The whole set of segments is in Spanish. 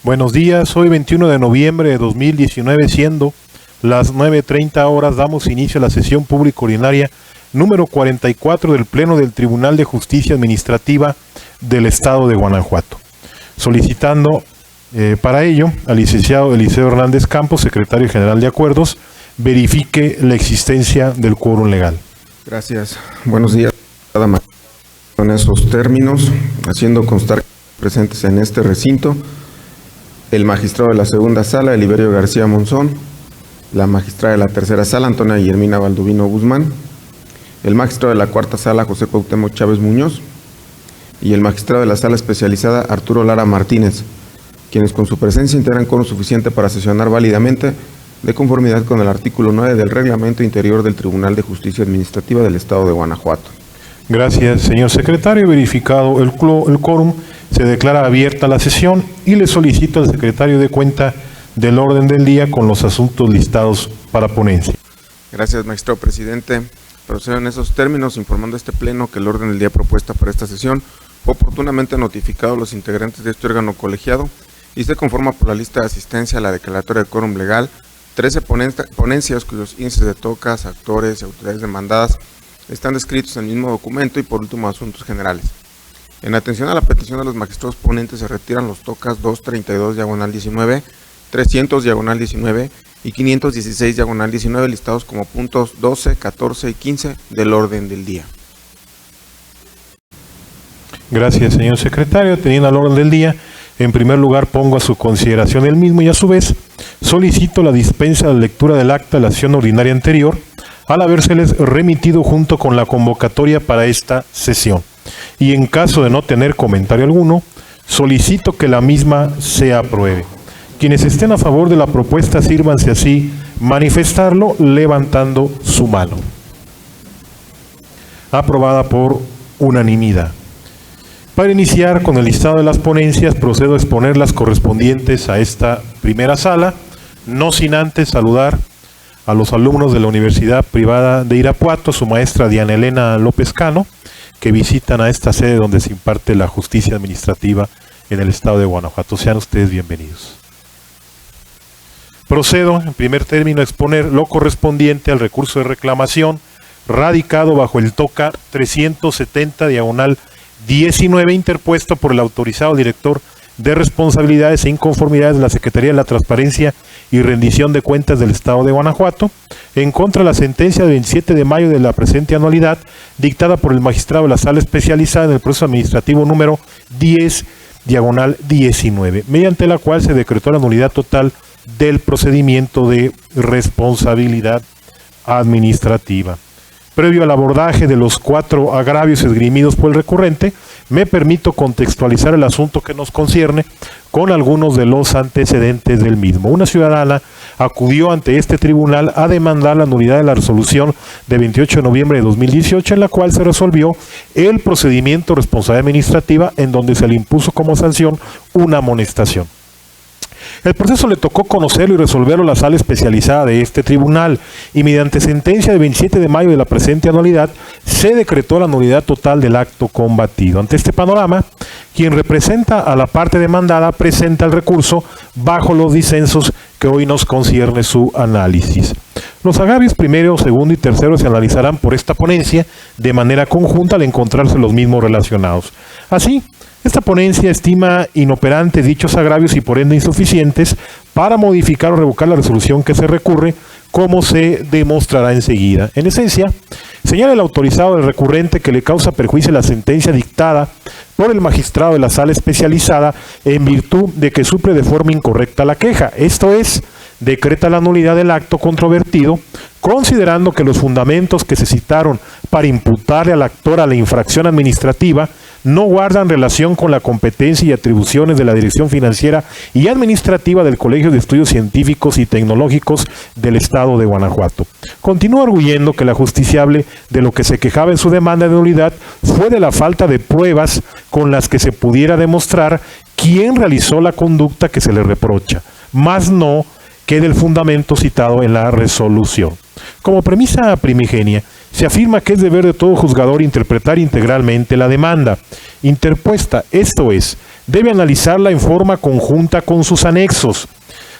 Buenos días, hoy 21 de noviembre de 2019, siendo las 9:30 horas, damos inicio a la sesión pública ordinaria número 44 del Pleno del Tribunal de Justicia Administrativa del Estado de Guanajuato, solicitando para ello al licenciado Eliseo Hernández Campos, secretario general de Acuerdos, verifique la existencia del quórum legal. Gracias. Buenos días. Con esos términos, haciendo constar presentes en este recinto el magistrado de la segunda sala, Eliberio García Monzón, la magistrada de la tercera sala, Antonia Guillermina Baldovino Guzmán, el magistrado de la cuarta sala, José Cuauhtémoc Chávez Muñoz, y el magistrado de la sala especializada, Arturo Lara Martínez, quienes con su presencia integran quórum suficiente para sesionar válidamente de conformidad con el artículo 9 del Reglamento Interior del Tribunal de Justicia Administrativa del Estado de Guanajuato. Gracias, señor secretario. Verificado el quórum, se declara abierta la sesión y le solicito al secretario de cuenta del orden del día con los asuntos listados para ponencia. Gracias, magistrado presidente. Procedo en esos términos informando a este pleno que el orden del día propuesta para esta sesión fue oportunamente notificado a los integrantes de este órgano colegiado y se conforma por la lista de asistencia a la declaratoria de quórum legal, 13 ponencias cuyos índices de tocas, actores y autoridades demandadas están descritos en el mismo documento, y por último asuntos generales. En atención a la petición de los magistrados ponentes se retiran los tocas 232/19, 300/19 y 516/19 listados como puntos 12, 14 y 15 del orden del día. Gracias, señor secretario. Teniendo el orden del día, en primer lugar pongo a su consideración el mismo y a su vez solicito la dispensa de lectura del acta de la sesión ordinaria anterior, al habérseles remitido junto con la convocatoria para esta sesión. Y en caso de no tener comentario alguno, solicito que la misma se apruebe. Quienes estén a favor de la propuesta, sírvanse así manifestarlo levantando su mano. Aprobada por unanimidad. Para iniciar con el listado de las ponencias, procedo a exponer las correspondientes a esta primera sala, no sin antes saludar a los alumnos de la Universidad Privada de Irapuato, su maestra Diana Elena López Cano, que visitan a esta sede donde se imparte la justicia administrativa en el estado de Guanajuato. Sean ustedes bienvenidos. Procedo, en primer término, a exponer lo correspondiente al recurso de reclamación radicado bajo el TOCA 370/19, interpuesto por el autorizado director de responsabilidades e inconformidades de la Secretaría de la Transparencia y Rendición de Cuentas del Estado de Guanajuato, en contra de la sentencia del 27 de mayo de la presente anualidad, dictada por el magistrado de la Sala Especializada en el Proceso Administrativo número 10/19, mediante la cual se decretó la nulidad total del procedimiento de responsabilidad administrativa. Previo al abordaje de los 4 agravios esgrimidos por el recurrente, me permito contextualizar el asunto que nos concierne con algunos de los antecedentes del mismo. Una ciudadana acudió ante este tribunal a demandar la nulidad de la resolución de 28 de noviembre de 2018, en la cual se resolvió el procedimiento de responsabilidad administrativa, en donde se le impuso como sanción una amonestación. El proceso le tocó conocerlo y resolverlo a la sala especializada de este tribunal, y mediante sentencia de 27 de mayo de la presente anualidad se decretó la nulidad total del acto combatido. Ante este panorama, quien representa a la parte demandada presenta el recurso bajo los disensos que hoy nos concierne su análisis. Los agravios primero, segundo y tercero se analizarán por esta ponencia de manera conjunta al encontrarse los mismos relacionados. Así, esta ponencia estima inoperantes dichos agravios y por ende insuficientes para modificar o revocar la resolución que se recurre, como se demostrará enseguida. En esencia, señala el autorizado del recurrente que le causa perjuicio la sentencia dictada por el magistrado de la sala especializada en virtud de que suple de forma incorrecta la queja, esto es, decreta la nulidad del acto controvertido, considerando que los fundamentos que se citaron para imputarle al actor a la infracción administrativa no guardan relación con la competencia y atribuciones de la Dirección Financiera y Administrativa del Colegio de Estudios Científicos y Tecnológicos del Estado de Guanajuato. Continúa arguyendo que la justiciable de lo que se quejaba en su demanda de nulidad fue de la falta de pruebas con las que se pudiera demostrar quién realizó la conducta que se le reprocha, más no que del fundamento citado en la resolución. Como premisa primigenia, se afirma que es deber de todo juzgador interpretar integralmente la demanda interpuesta, esto es, debe analizarla en forma conjunta con sus anexos,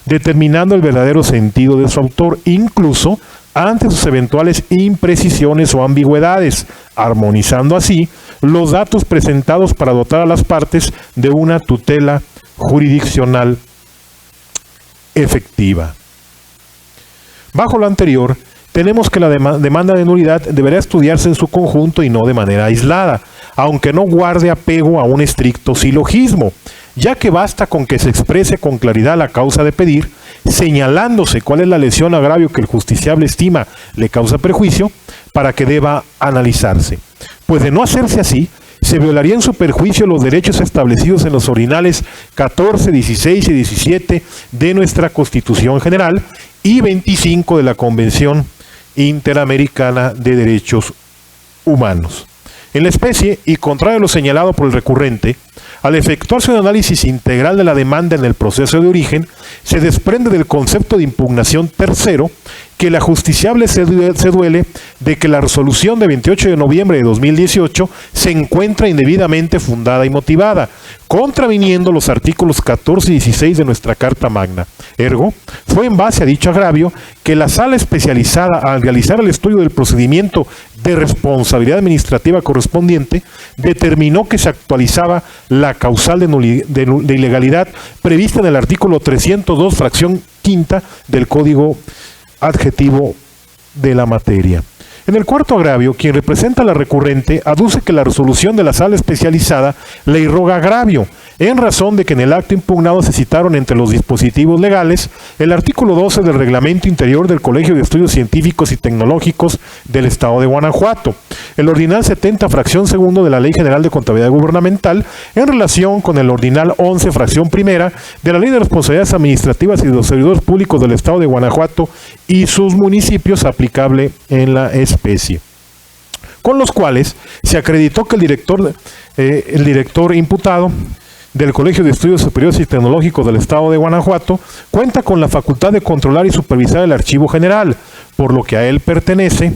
determinando el verdadero sentido de su autor, incluso ante sus eventuales imprecisiones o ambigüedades, armonizando así los datos presentados para dotar a las partes de una tutela jurisdiccional efectiva. Bajo lo anterior, tenemos que la demanda de nulidad deberá estudiarse en su conjunto y no de manera aislada, aunque no guarde apego a un estricto silogismo, ya que basta con que se exprese con claridad la causa de pedir, señalándose cuál es la lesión o agravio que el justiciable estima le causa perjuicio, para que deba analizarse. Pues de no hacerse así, se violarían en su perjuicio los derechos establecidos en los ordinales 14, 16 y 17 de nuestra Constitución General y 25 de la Convención Interamericana de Derechos Humanos. En la especie, y contrario a lo señalado por el recurrente, al efectuarse un análisis integral de la demanda en el proceso de origen, se desprende del concepto de impugnación tercero que el ajusticiable se duele de que la resolución de 28 de noviembre de 2018 se encuentra indebidamente fundada y motivada, contraviniendo los artículos 14 y 16 de nuestra Carta Magna. Ergo, fue en base a dicho agravio que la sala especializada, al realizar el estudio del procedimiento de responsabilidad administrativa correspondiente, determinó que se actualizaba la causal de ilegalidad prevista en el artículo 302, fracción quinta del Código Adjetivo de la materia. En el cuarto agravio, quien representa a la recurrente aduce que la resolución de la sala especializada le irroga agravio, en razón de que en el acto impugnado se citaron entre los dispositivos legales el artículo 12 del Reglamento Interior del Colegio de Estudios Científicos y Tecnológicos del Estado de Guanajuato, el Ordinal 70, fracción segundo de la Ley General de Contabilidad Gubernamental, en relación con el Ordinal 11, fracción primera de la Ley de Responsabilidades Administrativas y de los Servidores Públicos del Estado de Guanajuato y sus municipios, aplicable en la especie, con los cuales se acreditó que el director imputado del Colegio de Estudios Superiores y Tecnológicos del Estado de Guanajuato cuenta con la facultad de controlar y supervisar el archivo general, por lo que a él pertenece,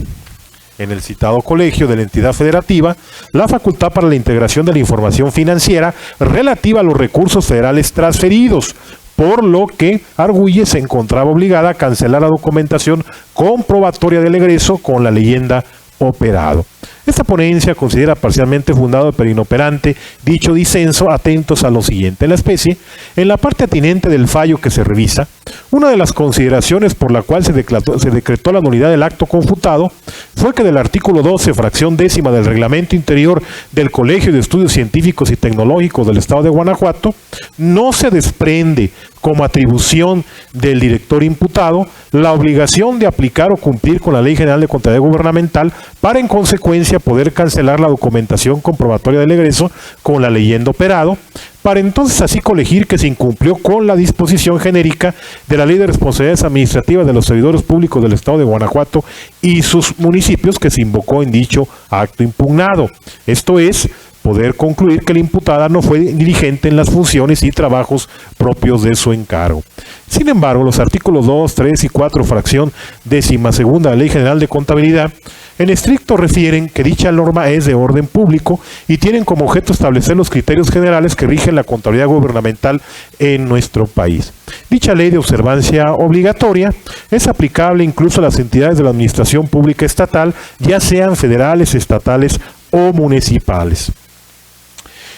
en el citado colegio de la entidad federativa, la facultad para la integración de la información financiera relativa a los recursos federales transferidos, por lo que Argüelles se encontraba obligada a cancelar la documentación comprobatoria del egreso con la leyenda operado. Esta ponencia considera parcialmente fundado pero inoperante dicho disenso, atentos a lo siguiente. En la especie, en la parte atinente del fallo que se revisa, una de las consideraciones por la cual se decretó la nulidad del acto confutado fue que del artículo 12, fracción décima del Reglamento Interior del Colegio de Estudios Científicos y Tecnológicos del Estado de Guanajuato no se desprende como atribución del director imputado la obligación de aplicar o cumplir con la Ley General de Contabilidad Gubernamental para en consecuencia poder cancelar la documentación comprobatoria del egreso con la leyenda operado, para entonces así colegir que se incumplió con la disposición genérica de la Ley de Responsabilidades Administrativas de los Servidores Públicos del Estado de Guanajuato y sus municipios que se invocó en dicho acto impugnado. Esto es, poder concluir que la imputada no fue diligente en las funciones y trabajos propios de su encargo. Sin embargo, los artículos 2, 3 y 4, fracción 12ª de la Ley General de Contabilidad, en estricto refieren que dicha norma es de orden público y tienen como objeto establecer los criterios generales que rigen la contabilidad gubernamental en nuestro país. Dicha ley de observancia obligatoria es aplicable incluso a las entidades de la administración pública estatal, ya sean federales, estatales o municipales.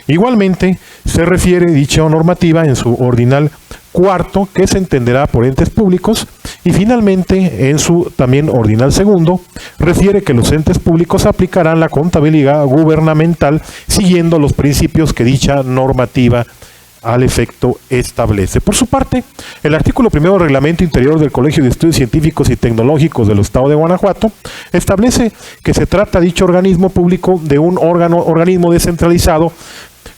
Igualmente, se refiere dicha normativa en su ordinal cuarto, que se entenderá por entes públicos, y finalmente en su también ordinal segundo, refiere que los entes públicos aplicarán la contabilidad gubernamental siguiendo los principios que dicha normativa al efecto establece. Por su parte, el artículo primero del Reglamento Interior del Colegio de Estudios Científicos y Tecnológicos del Estado de Guanajuato establece que se trata dicho organismo público de un organismo descentralizado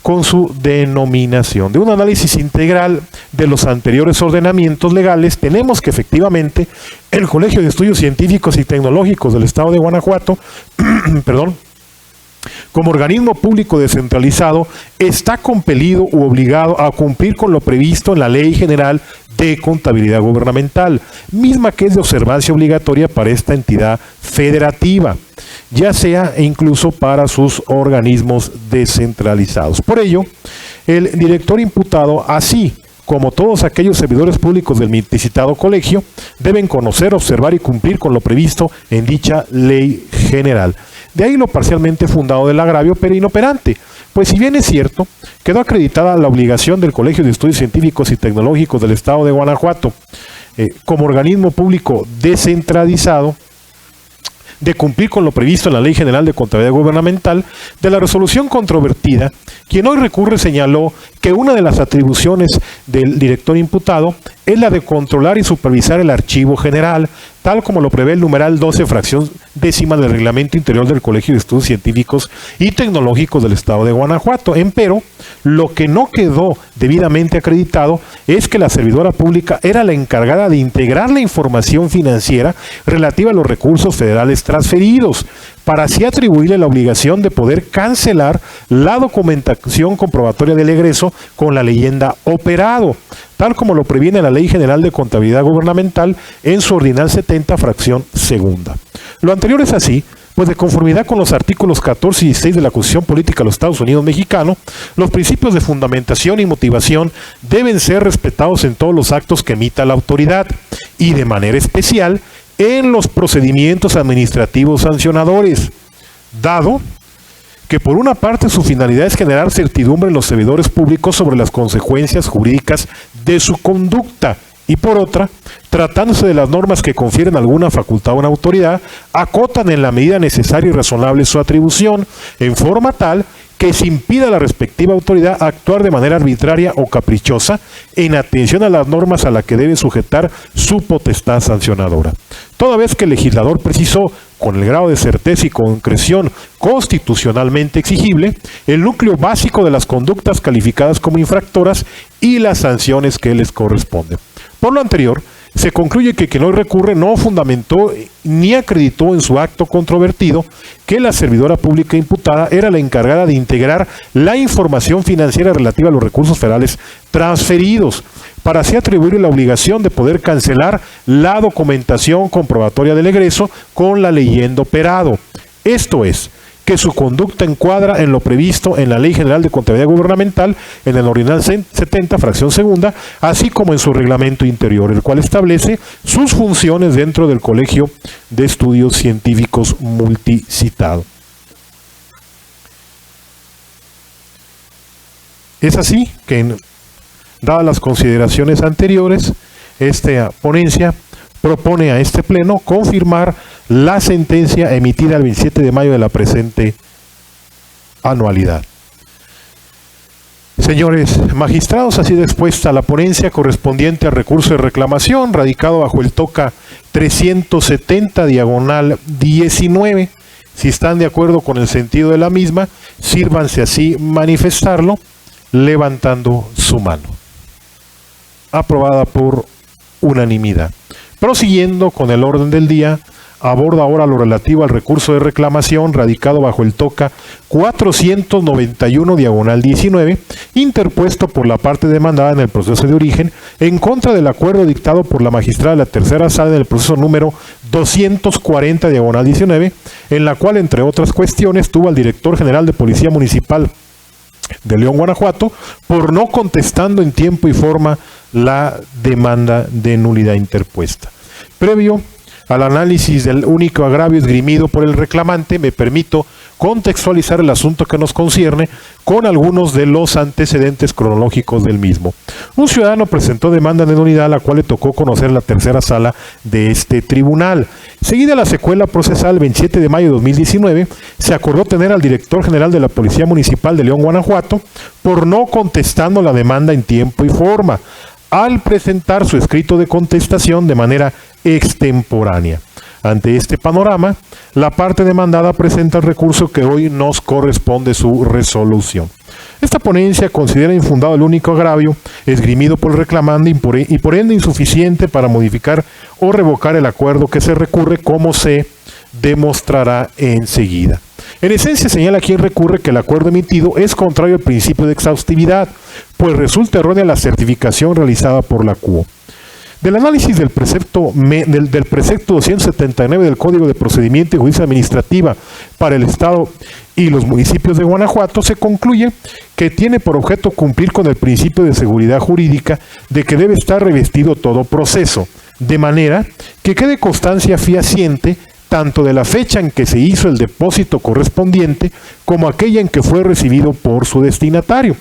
con su denominación. De un análisis integral de los anteriores ordenamientos legales, tenemos que efectivamente el Colegio de Estudios Científicos y Tecnológicos del Estado de Guanajuato, como organismo público descentralizado, está compelido u obligado a cumplir con lo previsto en la Ley General de Contabilidad Gubernamental, misma que es de observancia obligatoria para esta entidad federativa, ya sea incluso para sus organismos descentralizados. Por ello, el director imputado, así como todos aquellos servidores públicos del citado colegio, deben conocer, observar y cumplir con lo previsto en dicha ley general. De ahí lo parcialmente fundado del agravio, pero inoperante, pues si bien es cierto, quedó acreditada la obligación del Colegio de Estudios Científicos y Tecnológicos del Estado de Guanajuato, como organismo público descentralizado, de cumplir con lo previsto en la Ley General de Contabilidad Gubernamental, de la resolución controvertida, quien hoy recurre señaló que una de las atribuciones del director imputado es la de controlar y supervisar el archivo general, tal como lo prevé el numeral 12, fracción décima del Reglamento Interior del Colegio de Estudios Científicos y Tecnológicos del Estado de Guanajuato. Empero, lo que no quedó debidamente acreditado es que la servidora pública era la encargada de integrar la información financiera relativa a los recursos federales transferidos, para así atribuirle la obligación de poder cancelar la documentación comprobatoria del egreso con la leyenda operado, tal como lo previene la Ley General de Contabilidad Gubernamental en su Ordinal 70, fracción segunda. Lo anterior es así, pues de conformidad con los artículos 14 y 16 de la Constitución Política de los Estados Unidos Mexicano, los principios de fundamentación y motivación deben ser respetados en todos los actos que emita la autoridad, y de manera especial en los procedimientos administrativos sancionadores, dado que por una parte su finalidad es generar certidumbre en los servidores públicos sobre las consecuencias jurídicas de su conducta, y por otra, tratándose de las normas que confieren alguna facultad a una autoridad, acotan en la medida necesaria y razonable su atribución, en forma tal que se impida a la respectiva autoridad actuar de manera arbitraria o caprichosa en atención a las normas a las que debe sujetar su potestad sancionadora. Toda vez que el legislador precisó, con el grado de certeza y concreción constitucionalmente exigible, el núcleo básico de las conductas calificadas como infractoras y las sanciones que les corresponden. Por lo anterior, se concluye que quien hoy recurre no fundamentó ni acreditó en su acto controvertido que la servidora pública imputada era la encargada de integrar la información financiera relativa a los recursos federales transferidos, para así atribuirle la obligación de poder cancelar la documentación comprobatoria del egreso con la leyenda operado. Esto es, que su conducta encuadra en lo previsto en la Ley General de Contabilidad Gubernamental, en el Ordinal 70, fracción segunda, así como en su reglamento interior, el cual establece sus funciones dentro del Colegio de Estudios Científicos multicitado. Es así que, dadas las consideraciones anteriores, esta ponencia propone a este Pleno confirmar la sentencia emitida el 27 de mayo de la presente anualidad. Señores magistrados, ha sido expuesta la ponencia correspondiente al recurso de reclamación radicado bajo el TOCA 370/19. Si están de acuerdo con el sentido de la misma, sírvanse así manifestarlo levantando su mano. Aprobada por unanimidad. Prosiguiendo con el orden del día, aborda ahora lo relativo al recurso de reclamación radicado bajo el TOCA 491/19, interpuesto por la parte demandada en el proceso de origen en contra del acuerdo dictado por la magistrada de la tercera sala del proceso número 240/19, en la cual, entre otras cuestiones, tuvo al director general de Policía Municipal de León, Guanajuato, por no contestando en tiempo y forma la demanda de nulidad interpuesta. Previo al análisis del único agravio esgrimido por el reclamante, me permito contextualizar el asunto que nos concierne con algunos de los antecedentes cronológicos del mismo. Un ciudadano presentó demanda de nulidad, a la cual le tocó conocer la tercera sala de este tribunal. Seguida la secuela procesal, el 27 de mayo de 2019, se acordó tener al director general de la Policía Municipal de León, Guanajuato, por no contestando la demanda en tiempo y forma, al presentar su escrito de contestación de manera extemporánea. Ante este panorama, la parte demandada presenta el recurso que hoy nos corresponde su resolución. Esta ponencia considera infundado el único agravio esgrimido por el reclamante y por ende insuficiente para modificar o revocar el acuerdo que se recurre, como se demostrará enseguida. En esencia, señala quien recurre que el acuerdo emitido es contrario al principio de exhaustividad, pues resulta errónea la certificación realizada por la CUO. Del análisis del precepto 279 del Código de Procedimiento y Justicia Administrativa para el Estado y los municipios de Guanajuato, se concluye que tiene por objeto cumplir con el principio de seguridad jurídica de que debe estar revestido todo proceso, de manera que quede constancia fehaciente tanto de la fecha en que se hizo el depósito correspondiente como aquella en que fue recibido por su destinatario,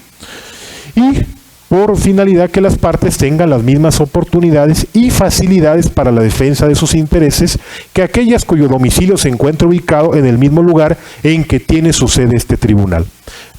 y por finalidad que las partes tengan las mismas oportunidades y facilidades para la defensa de sus intereses que aquellas cuyo domicilio se encuentra ubicado en el mismo lugar en que tiene su sede este tribunal,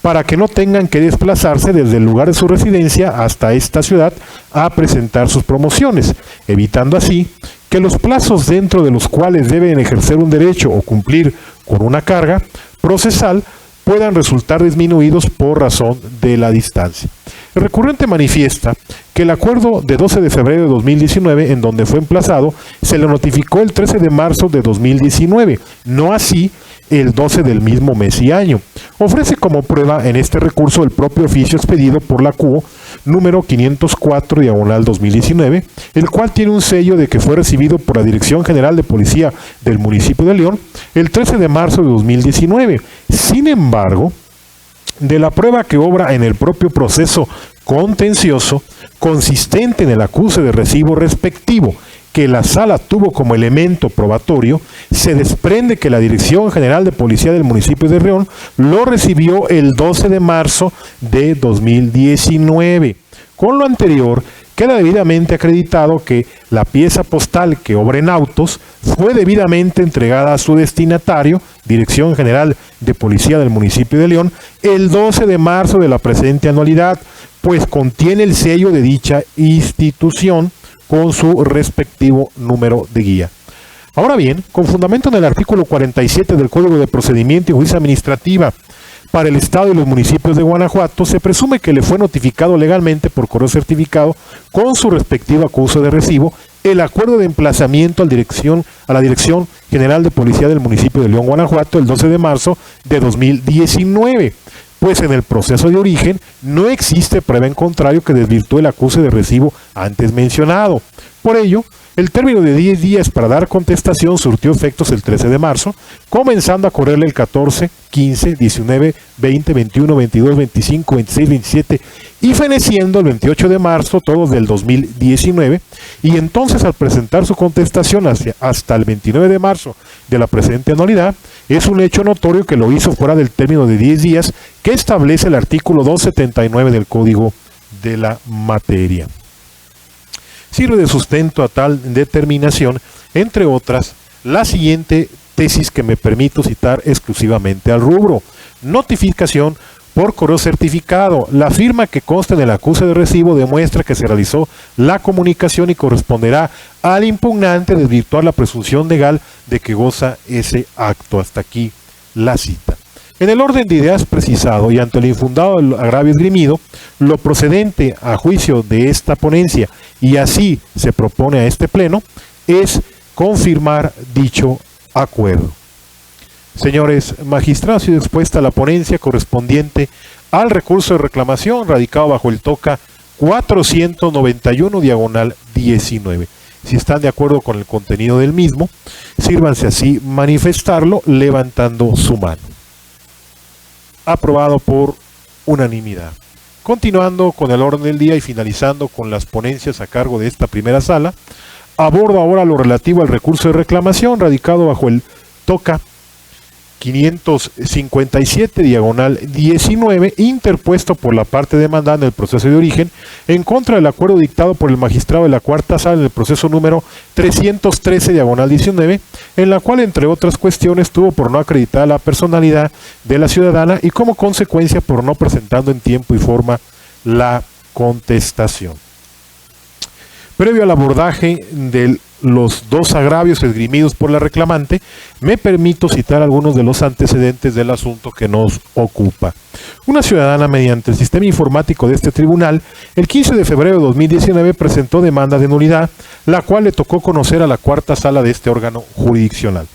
para que no tengan que desplazarse desde el lugar de su residencia hasta esta ciudad a presentar sus promociones, evitando así que los plazos dentro de los cuales deben ejercer un derecho o cumplir con una carga procesal puedan resultar disminuidos por razón de la distancia. El recurrente manifiesta que el acuerdo de 12 de febrero de 2019, en donde fue emplazado, se le notificó el 13 de marzo de 2019, no así el 12 del mismo mes y año. Ofrece como prueba en este recurso el propio oficio expedido por la CUO número 504/2019, el cual tiene un sello de que fue recibido por la Dirección General de Policía del municipio de León el 13 de marzo de 2019. Sin embargo, de la prueba que obra en el propio proceso contencioso, consistente en el acuse de recibo respectivo, que la sala tuvo como elemento probatorio, se desprende que la Dirección General de Policía del municipio de León lo recibió el 12 de marzo de 2019. Con lo anterior, queda debidamente acreditado que la pieza postal que obra en autos fue debidamente entregada a su destinatario, Dirección General de Policía del municipio de León, el 12 de marzo de la presente anualidad, pues contiene el sello de dicha institución con su respectivo número de guía. Ahora bien, con fundamento en el artículo 47 del Código de Procedimiento y Justicia Administrativa para el Estado y los municipios de Guanajuato, se presume que le fue notificado legalmente por correo certificado con su respectivo acuse de recibo el acuerdo de emplazamiento a la Dirección General de Policía del municipio de León, Guanajuato, el 12 de marzo de 2019. Pues en el proceso de origen no existe prueba en contrario que desvirtúe el acuse de recibo antes mencionado. Por ello, el término de 10 días para dar contestación surtió efectos el 13 de marzo, comenzando a correrle el 14, 15, 19, 20, 21, 22, 25, 26, 27 y feneciendo el 28 de marzo, todos del 2019, y entonces al presentar su contestación hasta el 29 de marzo de la presente anualidad, es un hecho notorio que lo hizo fuera del término de 10 días que establece el artículo 279 del Código de la materia. Sirve de sustento a tal determinación, entre otras, la siguiente tesis que me permito citar exclusivamente al rubro: notificación por correo certificado. La firma que consta en el acuse de recibo demuestra que se realizó la comunicación y corresponderá al impugnante desvirtuar la presunción legal de que goza ese acto. Hasta aquí la cita. En el orden de ideas precisado y ante el infundado agravio esgrimido, lo procedente a juicio de esta ponencia, y así se propone a este pleno, es confirmar dicho acuerdo. Señores magistrados, ha sido expuesta la ponencia correspondiente al recurso de reclamación radicado bajo el TOCA 491/19. Si están de acuerdo con el contenido del mismo, sírvanse así manifestarlo levantando su mano. Aprobado por unanimidad. Continuando con el orden del día y finalizando con las ponencias a cargo de esta primera sala, abordo ahora lo relativo al recurso de reclamación radicado bajo el TOCA 557/19, interpuesto por la parte demandada en el proceso de origen en contra del acuerdo dictado por el magistrado de la cuarta sala en el proceso número 313/19, en la cual, entre otras cuestiones, tuvo por no acreditar la personalidad de la ciudadana y como consecuencia por no presentando en tiempo y forma la contestación. Previo al abordaje de los dos agravios esgrimidos por la reclamante, me permito citar algunos de los antecedentes del asunto que nos ocupa. Una ciudadana, mediante el sistema informático de este tribunal, el 15 de febrero de 2019 presentó demanda de nulidad, la cual le tocó conocer a la cuarta sala de este órgano jurisdiccional.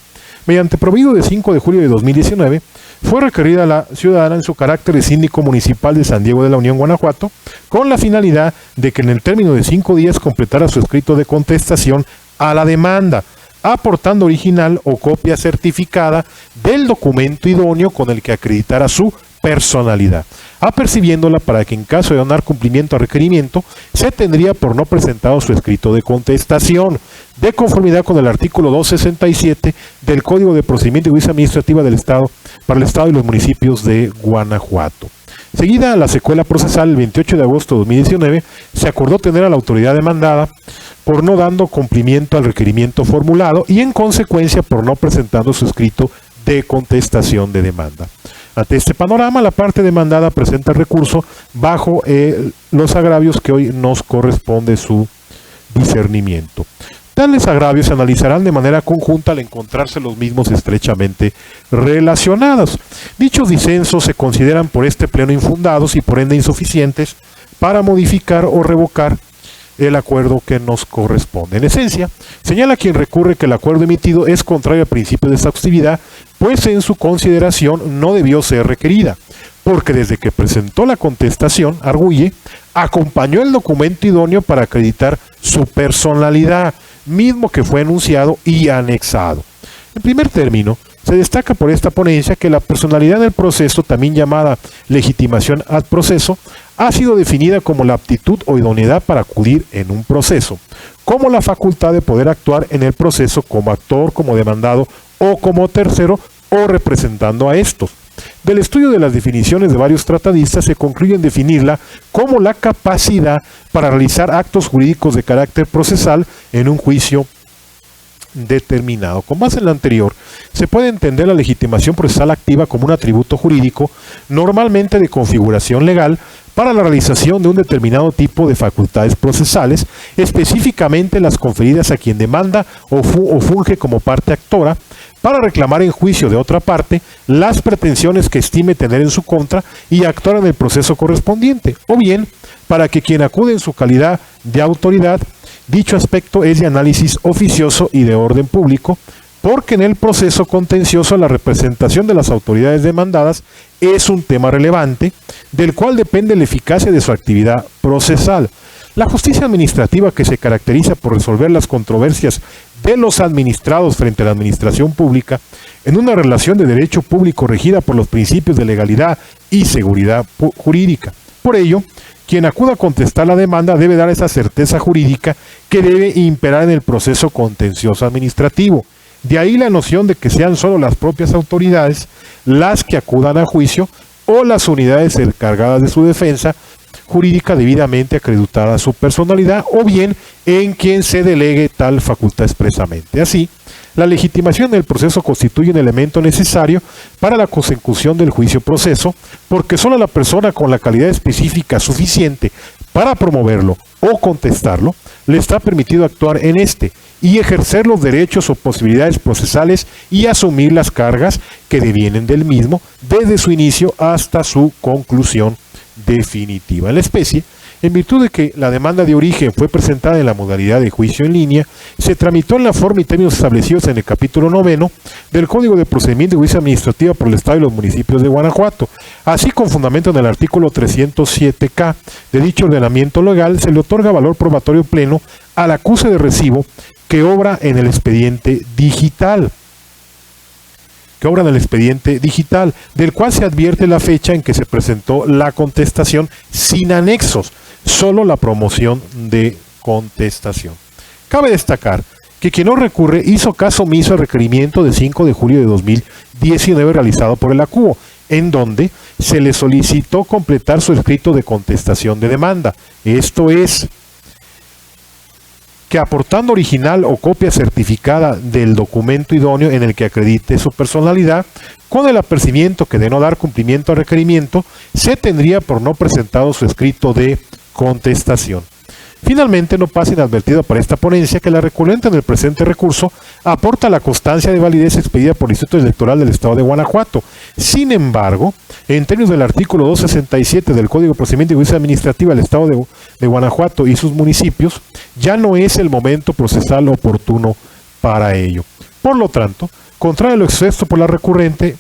Mediante proveído de 5 de julio de 2019, fue requerida la ciudadana en su carácter de síndico municipal de San Diego de la Unión, Guanajuato, con la finalidad de que en el término de 5 días completara su escrito de contestación a la demanda, aportando original o copia certificada del documento idóneo con el que acreditara su personalidad, apercibiéndola para que en caso de no dar cumplimiento al requerimiento, se tendría por no presentado su escrito de contestación, de conformidad con el artículo 267 del Código de Procedimiento y Justicia Administrativa del Estado para el Estado y los municipios de Guanajuato. Seguida la secuela procesal, el 28 de agosto de 2019, se acordó tener a la autoridad demandada por no dando cumplimiento al requerimiento formulado y en consecuencia por no presentando su escrito de contestación de demanda. Ante este panorama, la parte demandada presenta el recurso bajo los agravios que hoy nos corresponde su discernimiento. Tales agravios se analizarán de manera conjunta al encontrarse los mismos estrechamente relacionados. Dichos disensos se consideran por este pleno infundados y por ende insuficientes para modificar o revocar el acuerdo que nos corresponde. En esencia, señala quien recurre que el acuerdo emitido es contrario al principio de exhaustividad, pues en su consideración no debió ser requerida, porque desde que presentó la contestación, arguye, acompañó el documento idóneo para acreditar su personalidad, mismo que fue enunciado y anexado. En primer término, se destaca por esta ponencia que la personalidad del proceso, también llamada legitimación ad proceso, ha sido definida como la aptitud o idoneidad para acudir en un proceso, como la facultad de poder actuar en el proceso como actor, como demandado o como tercero o representando a estos. Del estudio de las definiciones de varios tratadistas se concluye en definirla como la capacidad para realizar actos jurídicos de carácter procesal en un juicio determinado. Con base en lo anterior, se puede entender la legitimación procesal activa como un atributo jurídico, normalmente de configuración legal, para la realización de un determinado tipo de facultades procesales, específicamente las conferidas a quien demanda o funge como parte actora, para reclamar en juicio de otra parte las pretensiones que estime tener en su contra y actuar en el proceso correspondiente, o bien para que quien acude en su calidad de autoridad. Dicho aspecto es de análisis oficioso y de orden público, porque en el proceso contencioso la representación de las autoridades demandadas es un tema relevante, del cual depende la eficacia de su actividad procesal. La justicia administrativa, que se caracteriza por resolver las controversias de los administrados frente a la administración pública, en una relación de derecho público regida por los principios de legalidad y seguridad jurídica. Por ello, quien acuda a contestar la demanda debe dar esa certeza jurídica que debe imperar en el proceso contencioso administrativo. De ahí la noción de que sean solo las propias autoridades las que acudan a juicio o las unidades encargadas de su defensa jurídica debidamente acreditada a su personalidad o bien en quien se delegue tal facultad expresamente. Así, la legitimación del proceso constituye un elemento necesario para la consecución del juicio-proceso, porque solo la persona con la calidad específica suficiente para promoverlo o contestarlo le está permitido actuar en este y ejercer los derechos o posibilidades procesales y asumir las cargas que devienen del mismo desde su inicio hasta su conclusión definitiva. En la especie, en virtud de que la demanda de origen fue presentada en la modalidad de juicio en línea, se tramitó en la forma y términos establecidos en el capítulo 9 del Código de Procedimiento y Justicia Administrativa por el Estado y los municipios de Guanajuato. Así, con fundamento en el artículo 307K de dicho ordenamiento legal, se le otorga valor probatorio pleno al acuse de recibo que obra en el expediente digital. Del cual se advierte la fecha en que se presentó la contestación sin anexos, solo la promoción de contestación. Cabe destacar que quien no recurre hizo caso omiso al requerimiento de 5 de julio de 2019 realizado por el ACUO, en donde se le solicitó completar su escrito de contestación de demanda. Esto es, que aportando original o copia certificada del documento idóneo en el que acredite su personalidad, con el apercibimiento que de no dar cumplimiento al requerimiento, se tendría por no presentado su escrito de contestación. Finalmente, no pasa inadvertido para esta ponencia que la recurrente en el presente recurso aporta la constancia de validez expedida por el Instituto Electoral del Estado de Guanajuato. Sin embargo, en términos del artículo 267 del Código de Procedimiento y Justicia Administrativa del Estado de Guanajuato y sus municipios, ya no es el momento procesal oportuno para ello. Por lo tanto, Contrario a lo expuesto por la recurrente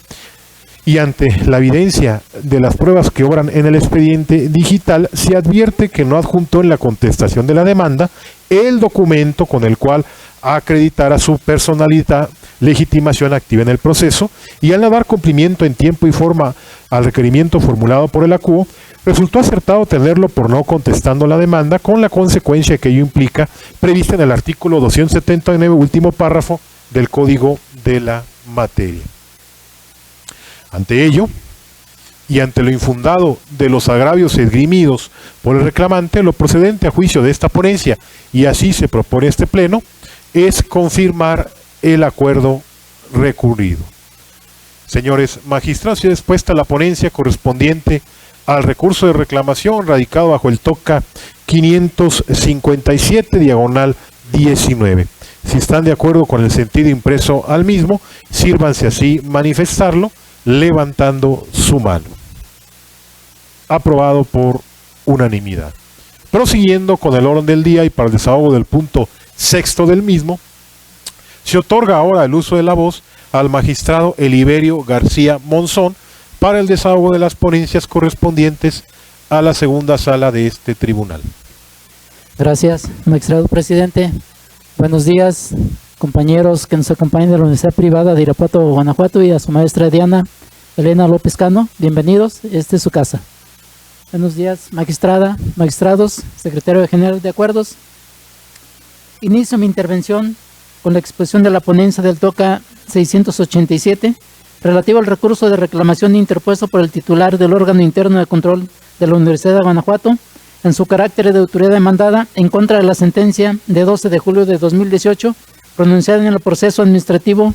y ante la evidencia de las pruebas que obran en el expediente digital, se advierte que no adjuntó en la contestación de la demanda el documento con el cual acreditara su personalidad, legitimación activa en el proceso, y al no dar cumplimiento en tiempo y forma al requerimiento formulado por el acuo, resultó acertado tenerlo por no contestando la demanda, con la consecuencia que ello implica, prevista en el artículo 279, último párrafo del Código de la Materia. Ante ello, y ante lo infundado de los agravios esgrimidos por el reclamante, lo procedente a juicio de esta ponencia, y así se propone este pleno, es confirmar el acuerdo recurrido. Señores magistrados, se ha dispuesta la ponencia correspondiente al recurso de reclamación radicado bajo el TOCA 557/19. Si están de acuerdo con el sentido impreso al mismo, sírvanse así manifestarlo levantando su mano. Aprobado por unanimidad. Prosiguiendo con el orden del día y para el desahogo del punto sexto del mismo, se otorga ahora el uso de la voz al magistrado Eliberio García Monzón para el desahogo de las ponencias correspondientes a la segunda sala de este tribunal. Gracias, magistrado presidente. Buenos días, compañeros que nos acompañan de la Universidad Privada de Irapuato, Guanajuato, y a su maestra Diana Elena López Cano. Bienvenidos, esta es su casa. Buenos días, magistrada, magistrados, secretario general de acuerdos. Inicio mi intervención con la exposición de la ponencia del TOCA 687, relativo al recurso de reclamación interpuesto por el titular del órgano interno de control de la Universidad de Guanajuato, en su carácter de autoridad demandada, en contra de la sentencia de 12 de julio de 2018, pronunciada en el proceso administrativo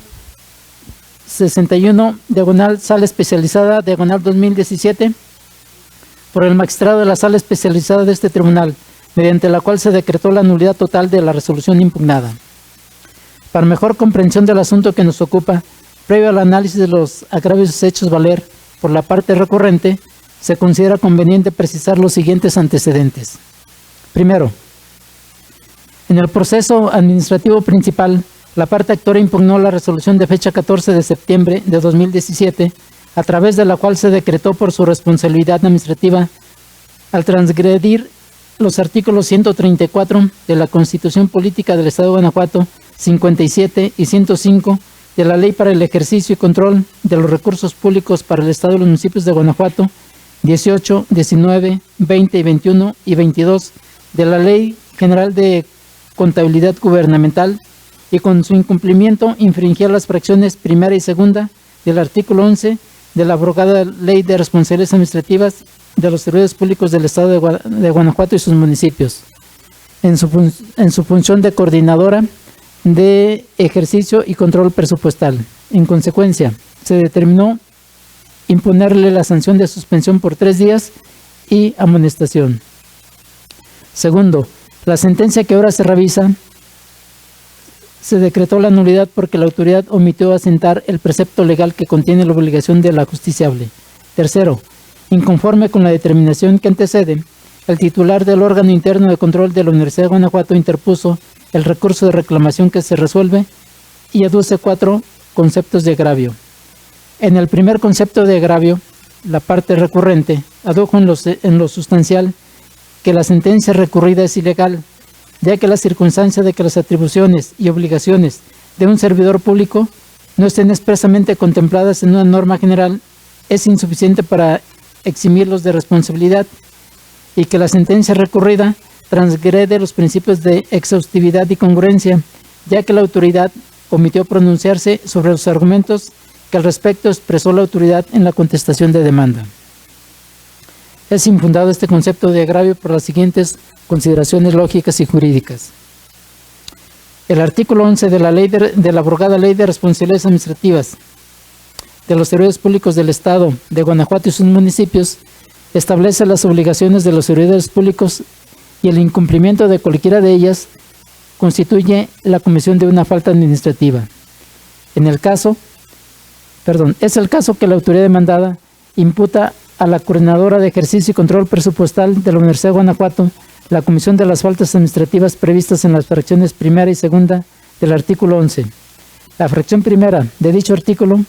61, sala especializada, 2017, por el magistrado de la sala especializada de este tribunal, mediante la cual se decretó la nulidad total de la resolución impugnada. Para mejor comprensión del asunto que nos ocupa, previo al análisis de los agravios hechos valer por la parte recurrente, se considera conveniente precisar los siguientes antecedentes. Primero, en el proceso administrativo principal, la parte actora impugnó la resolución de fecha 14 de septiembre de 2017, a través de la cual se decretó por su responsabilidad administrativa al transgredir los artículos 134 de la Constitución Política del Estado de Guanajuato, 57 y 105 de la Ley para el Ejercicio y Control de los Recursos Públicos para el Estado y los Municipios de Guanajuato, 18, 19, 20 y 21 y 22 de la Ley General de Contabilidad Gubernamental, y con su incumplimiento infringía las fracciones primera y segunda del artículo 11 de la abrogada Ley de Responsabilidades Administrativas de los Servidores Públicos del Estado de Guanajuato y sus municipios, en su función de coordinadora de ejercicio y control presupuestal. En consecuencia, se determinó imponerle la sanción de suspensión por 3 días y amonestación. Segundo, la sentencia que ahora se revisa, se decretó la nulidad porque la autoridad omitió asentar el precepto legal que contiene la obligación de la justiciable. Tercero, inconforme con la determinación que antecede, el titular del órgano interno de control de la Universidad de Guanajuato interpuso el recurso de reclamación que se resuelve y aduce 4 conceptos de agravio. En el primer concepto de agravio, la parte recurrente adujo en lo sustancial que la sentencia recurrida es ilegal, ya que la circunstancia de que las atribuciones y obligaciones de un servidor público no estén expresamente contempladas en una norma general es insuficiente para eximirlos de responsabilidad, y que la sentencia recurrida transgrede los principios de exhaustividad y congruencia, ya que la autoridad omitió pronunciarse sobre los argumentos que al respecto expresó la autoridad en la contestación de demanda. Es infundado este concepto de agravio por las siguientes consideraciones lógicas y jurídicas. El artículo 11 de la abrogada Ley de Responsabilidades Administrativas de los Servidores Públicos del Estado de Guanajuato y sus municipios establece las obligaciones de los servidores públicos, y el incumplimiento de cualquiera de ellas constituye la comisión de una falta administrativa. Es el caso que la autoridad demandada imputa a la Coordinadora de Ejercicio y Control Presupuestal de la Universidad de Guanajuato la comisión de las faltas administrativas previstas en las fracciones primera y segunda del artículo 11, La fracción primera de dicho artículo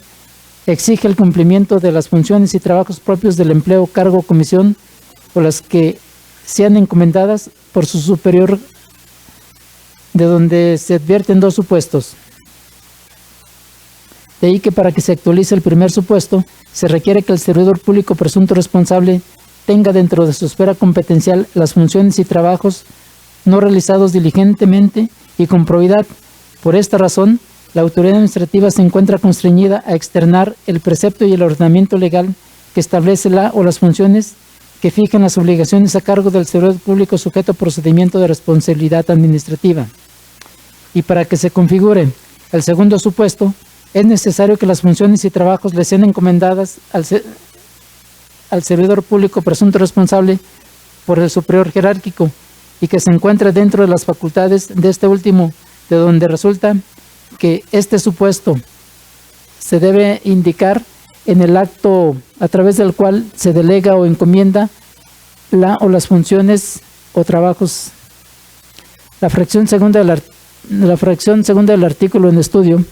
exige el cumplimiento de las funciones y trabajos propios del empleo, cargo o comisión o las que sean encomendadas por su superior, de donde se advierten dos supuestos. De ahí que para que se actualice el primer supuesto, se requiere que el servidor público presunto responsable tenga dentro de su esfera competencial las funciones y trabajos no realizados diligentemente y con probidad. Por esta razón, la autoridad administrativa se encuentra constreñida a externar el precepto y el ordenamiento legal que establece la o las funciones que fijan las obligaciones a cargo del servidor público sujeto a procedimiento de responsabilidad administrativa. Y para que se configure el segundo supuesto, es necesario que las funciones y trabajos le sean encomendadas al servidor público presunto responsable por el superior jerárquico y que se encuentre dentro de las facultades de este último, de donde resulta que este supuesto se debe indicar en el acto a través del cual se delega o encomienda la o las funciones o trabajos. La fracción segunda del artículo en estudio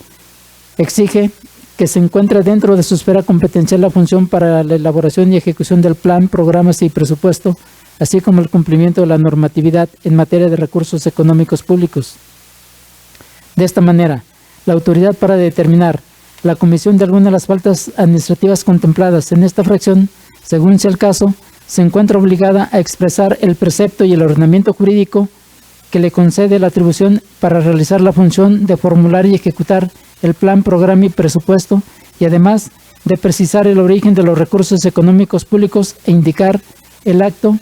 exige que se encuentre dentro de su esfera competencial la función para la elaboración y ejecución del plan, programas y presupuesto, así como el cumplimiento de la normatividad en materia de recursos económicos públicos. De esta manera, la autoridad para determinar la comisión de alguna de las faltas administrativas contempladas en esta fracción, según sea el caso, se encuentra obligada a expresar el precepto y el ordenamiento jurídico que le concede la atribución para realizar la función de formular y ejecutar el plan, programa y presupuesto, y además de precisar el origen de los recursos económicos públicos e indicar el acto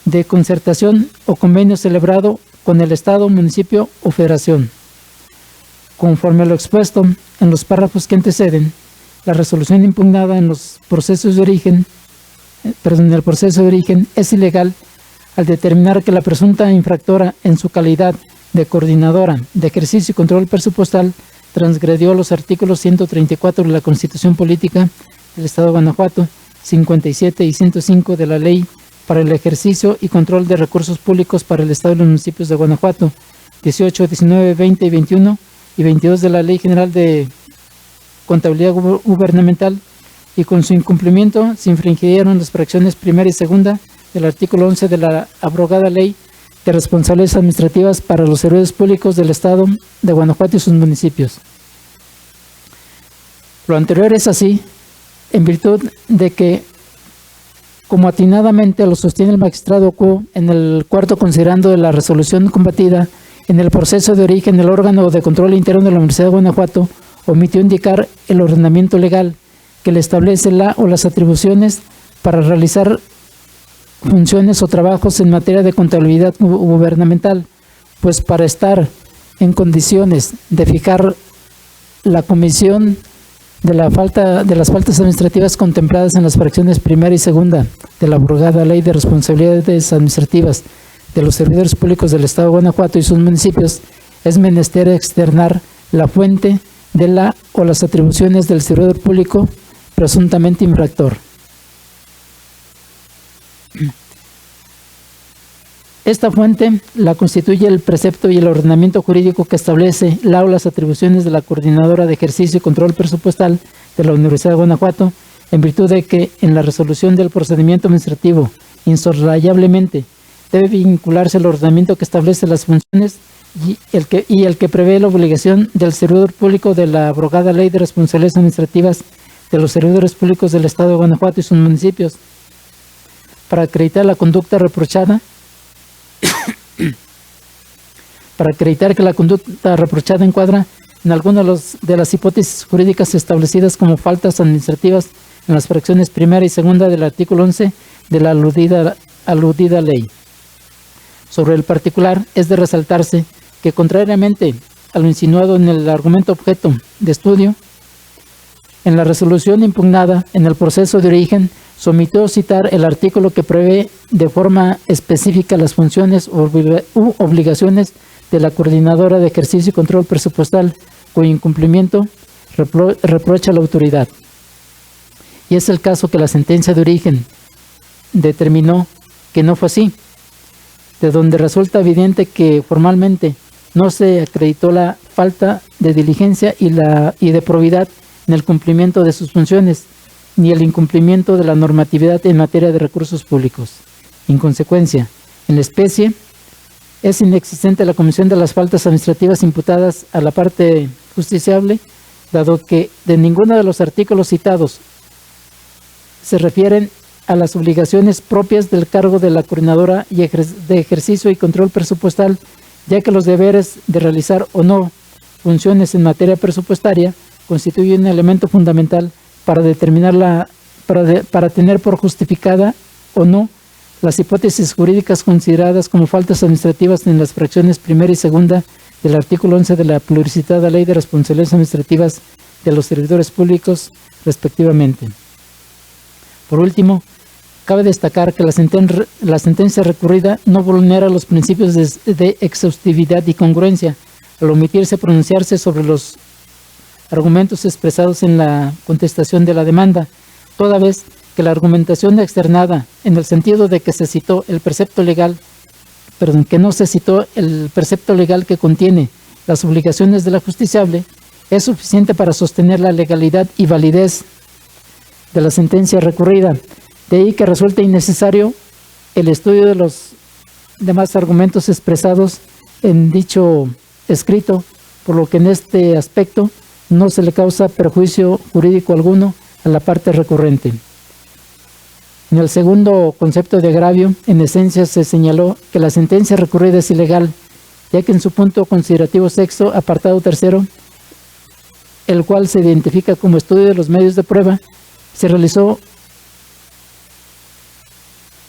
de concertación o convenio celebrado con el Estado, municipio o federación. Conforme a lo expuesto en los párrafos que anteceden, la resolución impugnada en el proceso de origen es ilegal al determinar que la presunta infractora, en su calidad de coordinadora de ejercicio y control presupuestal, transgredió los artículos 134 de la Constitución Política del Estado de Guanajuato, 57 y 105 de la Ley para el ejercicio y control de recursos públicos para el Estado y los municipios de Guanajuato, 18, 19, 20 y 21 y 22 de la Ley General de Contabilidad Gubernamental, y con su incumplimiento se infringieron las fracciones primera y segunda del artículo 11 de la abrogada Ley de Responsabilidades Administrativas para los Servidores Públicos del Estado de Guanajuato y sus municipios. Lo anterior es así, en virtud de que, como atinadamente lo sostiene el magistrado Cuo en el cuarto considerando de la resolución combatida, en el proceso de origen el órgano de control interno de la Universidad de Guanajuato omitió indicar el ordenamiento legal que le establece la o las atribuciones para realizar funciones o trabajos en materia de contabilidad gubernamental, pues para estar en condiciones de fijar la comisión de las faltas administrativas contempladas en las fracciones primera y segunda de la abrogada Ley de Responsabilidades Administrativas de los Servidores Públicos del Estado de Guanajuato y sus municipios, es menester externar la fuente de la o las atribuciones del servidor público presuntamente infractor. Esta fuente la constituye el precepto y el ordenamiento jurídico que establece la o las atribuciones de la Coordinadora de Ejercicio y Control Presupuestal de la Universidad de Guanajuato, en virtud de que en la resolución del procedimiento administrativo insoslayablemente debe vincularse el ordenamiento que establece las funciones y el que prevé la obligación del servidor público de la abrogada Ley de Responsabilidades Administrativas de los Servidores Públicos del Estado de Guanajuato y sus municipios, para acreditar la conducta reprochada, que la conducta reprochada encuadra en alguna de las hipótesis jurídicas establecidas como faltas administrativas en las fracciones primera y segunda del artículo 11 de la aludida ley. Sobre el particular, es de resaltarse que, contrariamente a lo insinuado en el argumento objeto de estudio, en la resolución impugnada en el proceso de origen se omitió citar el artículo que prevé de forma específica las funciones u obligaciones de la Coordinadora de Ejercicio y Control Presupuestal, cuyo incumplimiento reprocha a la autoridad. Y es el caso que la sentencia de origen determinó que no fue así, de donde resulta evidente que formalmente no se acreditó la falta de diligencia y de probidad en el cumplimiento de sus funciones, ni el incumplimiento de la normatividad en materia de recursos públicos. En consecuencia, en la especie, es inexistente la comisión de las faltas administrativas imputadas a la parte justiciable, dado que de ninguno de los artículos citados se refieren a las obligaciones propias del cargo de la coordinadora y de ejercicio y control presupuestal, ya que los deberes de realizar o no funciones en materia presupuestaria constituyen un elemento fundamental para determinar para tener por justificada o no las hipótesis jurídicas consideradas como faltas administrativas en las fracciones primera y segunda del artículo 11 de la pluricitada Ley de Responsabilidades Administrativas de los Servidores Públicos, respectivamente. Por último, cabe destacar que la sentencia recurrida no vulnera los principios de exhaustividad y congruencia al omitirse pronunciarse sobre los argumentos expresados en la contestación de la demanda, toda vez que la argumentación externada en el sentido de que se citó el precepto legal, que no se citó el precepto legal que contiene las obligaciones de la justiciable, es suficiente para sostener la legalidad y validez de la sentencia recurrida. De ahí que resulta innecesario el estudio de los demás argumentos expresados en dicho escrito, por lo que en este aspecto no se le causa perjuicio jurídico alguno a la parte recurrente. En el segundo concepto de agravio, en esencia se señaló que la sentencia recurrida es ilegal, ya que en su punto considerativo sexto, apartado tercero, el cual se identifica como estudio de los medios de prueba, se realizó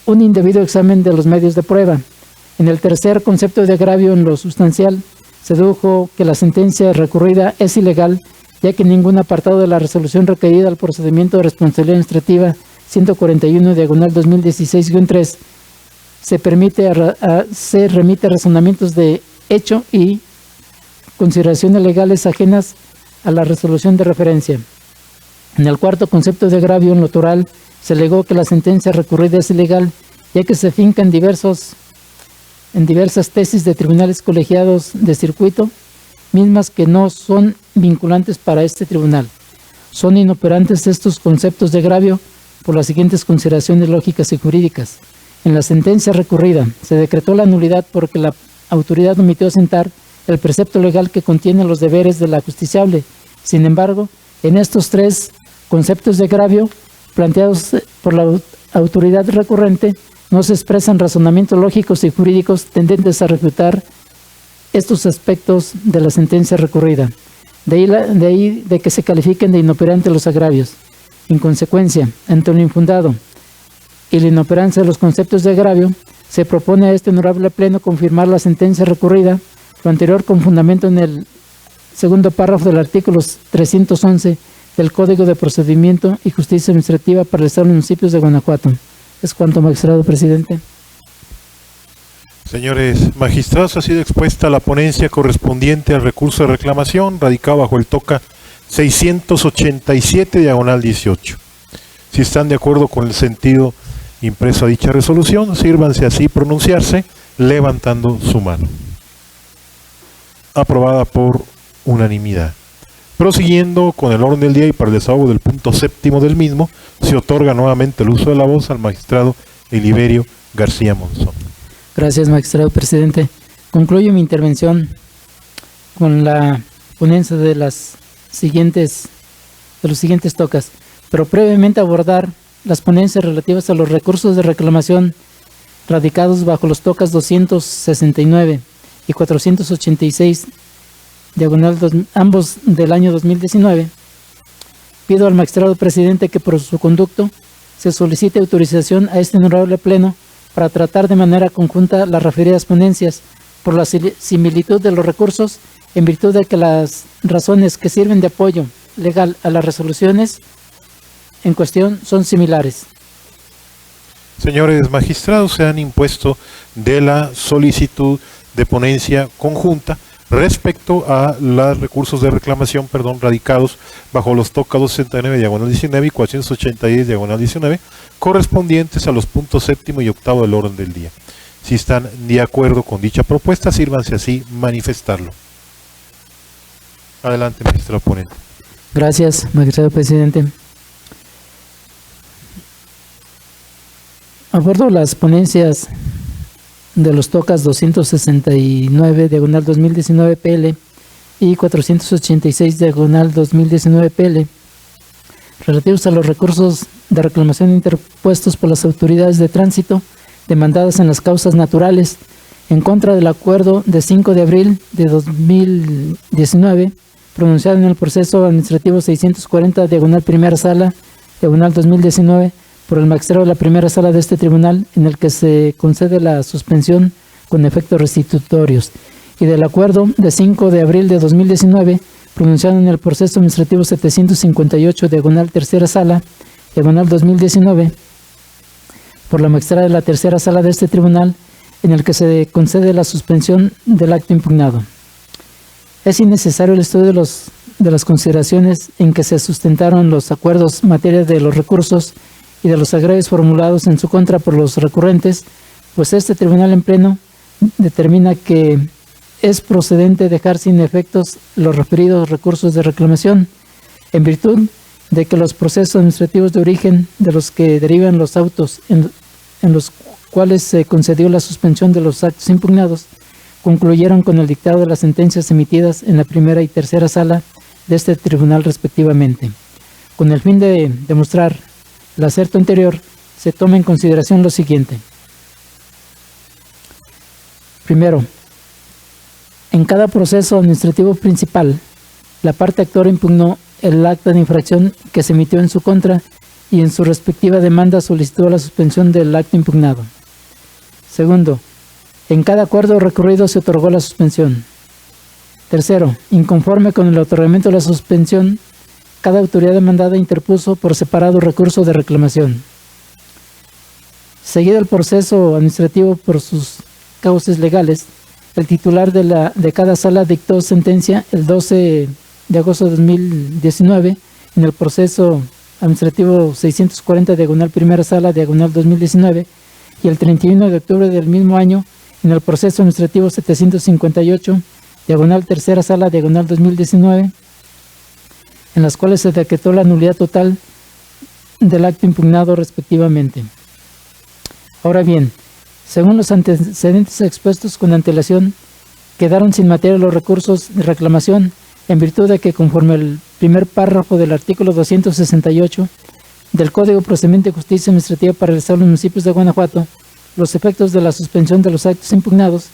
un indebido examen de los medios de prueba. En el tercer concepto de agravio, en lo sustancial, se dedujo que la sentencia recurrida es ilegal, ya que ningún apartado de la resolución requerida al procedimiento de responsabilidad administrativa 141/2016-3 se remite a razonamientos de hecho y consideraciones legales ajenas a la resolución de referencia. En el cuarto concepto de agravio, en lo toral, se alegó que la sentencia recurrida es ilegal, ya que se finca en diversas tesis de tribunales colegiados de circuito, mismas que no son vinculantes para este tribunal. Son inoperantes estos conceptos de agravio por las siguientes consideraciones lógicas y jurídicas. En la sentencia recurrida se decretó la nulidad porque la autoridad omitió asentar el precepto legal que contiene los deberes de la justiciable. Sin embargo, en estos tres conceptos de agravio planteados por la autoridad recurrente no se expresan razonamientos lógicos y jurídicos tendentes a refutar estos aspectos de la sentencia recurrida. De ahí que se califiquen de inoperantes los agravios. En consecuencia, ante lo infundado y la inoperancia de los conceptos de agravio, se propone a este honorable pleno confirmar la sentencia recurrida, lo anterior con fundamento en el segundo párrafo del artículo 311 del Código de Procedimiento y Justicia Administrativa para el Estado y municipios de Guanajuato. Es cuanto, magistrado presidente. Señores magistrados, ha sido expuesta la ponencia correspondiente al recurso de reclamación radicado bajo el TOCA 687/18. Si están de acuerdo con el sentido impreso a dicha resolución, sírvanse así pronunciarse levantando su mano. Aprobada por unanimidad. Prosiguiendo con el orden del día y para el desahogo del punto séptimo del mismo, se otorga nuevamente el uso de la voz al magistrado Eliberio García Monzón. Gracias, magistrado presidente. Concluyo mi intervención con la ponencia de los siguientes tocas, pero previamente abordar las ponencias relativas a los recursos de reclamación radicados bajo los tocas 269 y 486, ambos del año 2019. Pido al magistrado presidente que por su conducto se solicite autorización a este honorable pleno para tratar de manera conjunta las referidas ponencias por la similitud de los recursos, en virtud de que las razones que sirven de apoyo legal a las resoluciones en cuestión son similares. Señores magistrados, se han impuesto de la solicitud de ponencia conjunta respecto a los recursos de reclamación, radicados bajo los TOCA 269/19 y 486/19, correspondientes a los puntos séptimo y octavo del orden del día. Si están de acuerdo con dicha propuesta, sírvanse así manifestarlo. Adelante, magistrado ponente. Gracias, magistrado presidente. Abordo las ponencias de los TOCAS 269, diagonal 2019 PL y 486, diagonal 2019 PL, relativos a los recursos de reclamación interpuestos por las autoridades de tránsito demandadas en las causas naturales en contra del acuerdo de 5 de abril de 2019, pronunciado en el proceso administrativo 640, diagonal primera sala, diagonal 2019, por el magistrado de la primera sala de este tribunal, en el que se concede la suspensión con efectos restitutorios, y del acuerdo de 5 de abril de 2019, pronunciado en el proceso administrativo 758, diagonal tercera sala, diagonal 2019, por la magistrada de la tercera sala de este tribunal, en el que se concede la suspensión del acto impugnado. Es innecesario el estudio de las consideraciones en que se sustentaron los acuerdos en materia de los recursos y de los agravios formulados en su contra por los recurrentes, pues este tribunal en pleno determina que es procedente dejar sin efectos los referidos recursos de reclamación, en virtud de que los procesos administrativos de origen de los que derivan los autos en los cuales se concedió la suspensión de los actos impugnados, concluyeron con el dictado de las sentencias emitidas en la primera y tercera sala de este tribunal respectivamente. Con el fin de demostrar el acerto anterior, se toma en consideración lo siguiente. Primero, en cada proceso administrativo principal, la parte actora impugnó el acta de infracción que se emitió en su contra y en su respectiva demanda solicitó la suspensión del acto impugnado. Segundo, en cada acuerdo recurrido se otorgó la suspensión. Tercero, inconforme con el otorgamiento de la suspensión, cada autoridad demandada interpuso por separado recurso de reclamación. Seguido el proceso administrativo por sus causas legales, el titular de cada sala dictó sentencia el 12 de agosto de 2019 en el proceso administrativo 640, diagonal primera sala, diagonal 2019, y el 31 de octubre del mismo año en el proceso administrativo 758, diagonal tercera sala, diagonal 2019, en las cuales se decretó la nulidad total del acto impugnado respectivamente. Ahora bien, según los antecedentes expuestos con antelación, quedaron sin materia los recursos de reclamación en virtud de que, conforme el primer párrafo del artículo 268 del Código de Procedimiento de Justicia Administrativa para el Estado de los Municipios de Guanajuato, los efectos de la suspensión de los actos impugnados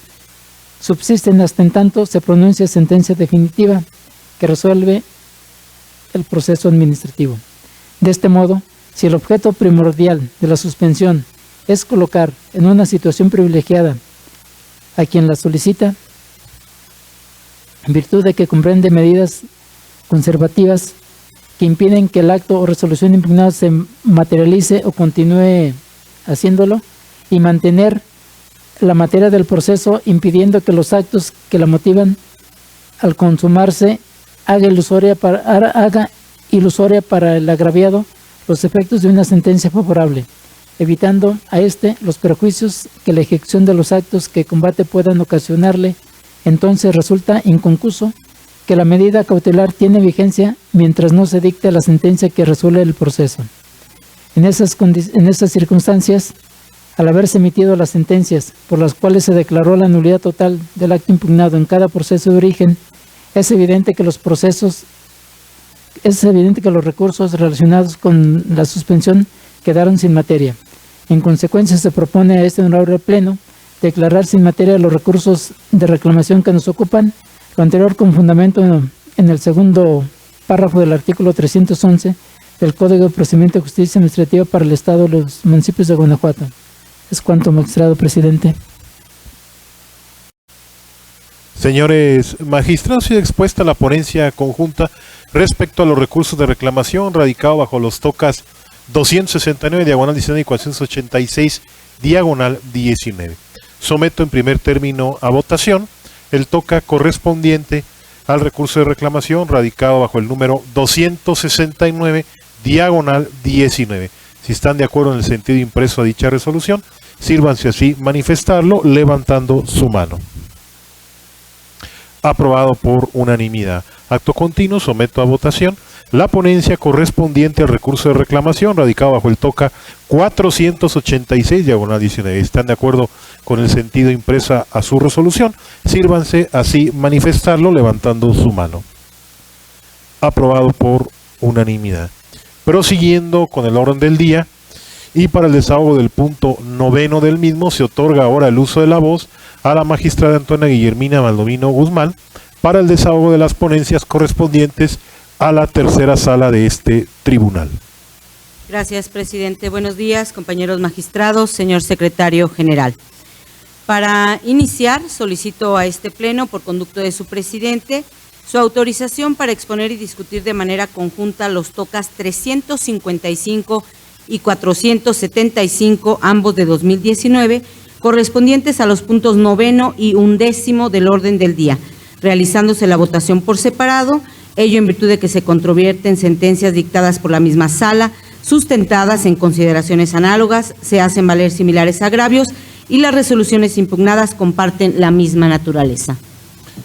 subsisten hasta en tanto se pronuncia sentencia definitiva que resuelve el proceso administrativo. De este modo, si el objeto primordial de la suspensión es colocar en una situación privilegiada a quien la solicita, en virtud de que comprende medidas conservativas que impiden que el acto o resolución impugnada se materialice o continúe haciéndolo, y mantener la materia del proceso impidiendo que los actos que la motivan al consumarse haga ilusoria para el agraviado los efectos de una sentencia favorable, evitando a éste los perjuicios que la ejecución de los actos que combate puedan ocasionarle. Entonces resulta inconcluso que la medida cautelar tiene vigencia mientras no se dicte la sentencia que resuelve el proceso. En esas circunstancias, al haberse emitido las sentencias por las cuales se declaró la nulidad total del acto impugnado en cada proceso de origen, es evidente que los recursos relacionados con la suspensión quedaron sin materia. En consecuencia, se propone a este honorable Pleno declarar sin materia los recursos de reclamación que nos ocupan, lo anterior con fundamento en el segundo párrafo del artículo 311 del Código de Procedimiento de Justicia Administrativa para el Estado de los Municipios de Guanajuato. Es cuanto, magistrado presidente. Señores magistrados, sigue expuesta la ponencia conjunta respecto a los recursos de reclamación radicados bajo los TOCAS 269, diagonal 19 y 486, diagonal 19. Someto en primer término a votación el TOCA correspondiente al recurso de reclamación radicado bajo el número 269, diagonal 19. Si están de acuerdo en el sentido impreso a dicha resolución, sírvanse así manifestarlo levantando su mano. Aprobado por unanimidad. Acto continuo, someto a votación la ponencia correspondiente al recurso de reclamación radicado bajo el TOCA 486/19. ¿Están de acuerdo con el sentido impresa a su resolución? Sírvanse así manifestarlo levantando su mano. Aprobado por unanimidad. Prosiguiendo con el orden del día, y para el desahogo del punto 9 del mismo, se otorga ahora el uso de la voz a la magistrada Antonia Guillermina Baldomino Guzmán para el desahogo de las ponencias correspondientes a la tercera sala de este tribunal. Gracias, presidente. Buenos días, compañeros magistrados, señor secretario general. Para iniciar, solicito a este pleno, por conducto de su presidente, su autorización para exponer y discutir de manera conjunta los TOCAS 355 y 475, ambos de 2019, correspondientes a los puntos 9 y 11 del orden del día, realizándose la votación por separado, ello en virtud de que se controvierten sentencias dictadas por la misma sala, sustentadas en consideraciones análogas, se hacen valer similares agravios y las resoluciones impugnadas comparten la misma naturaleza.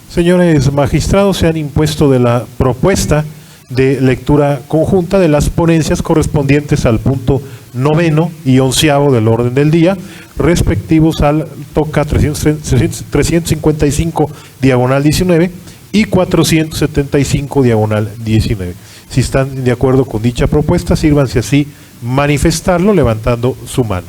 Señores magistrados, se han impuesto de la propuesta de lectura conjunta de las ponencias correspondientes al punto 9 y 11 del orden del día, respectivos al TOCA 355/19 y 475/19. Si están de acuerdo con dicha propuesta, sírvanse así manifestarlo levantando su mano.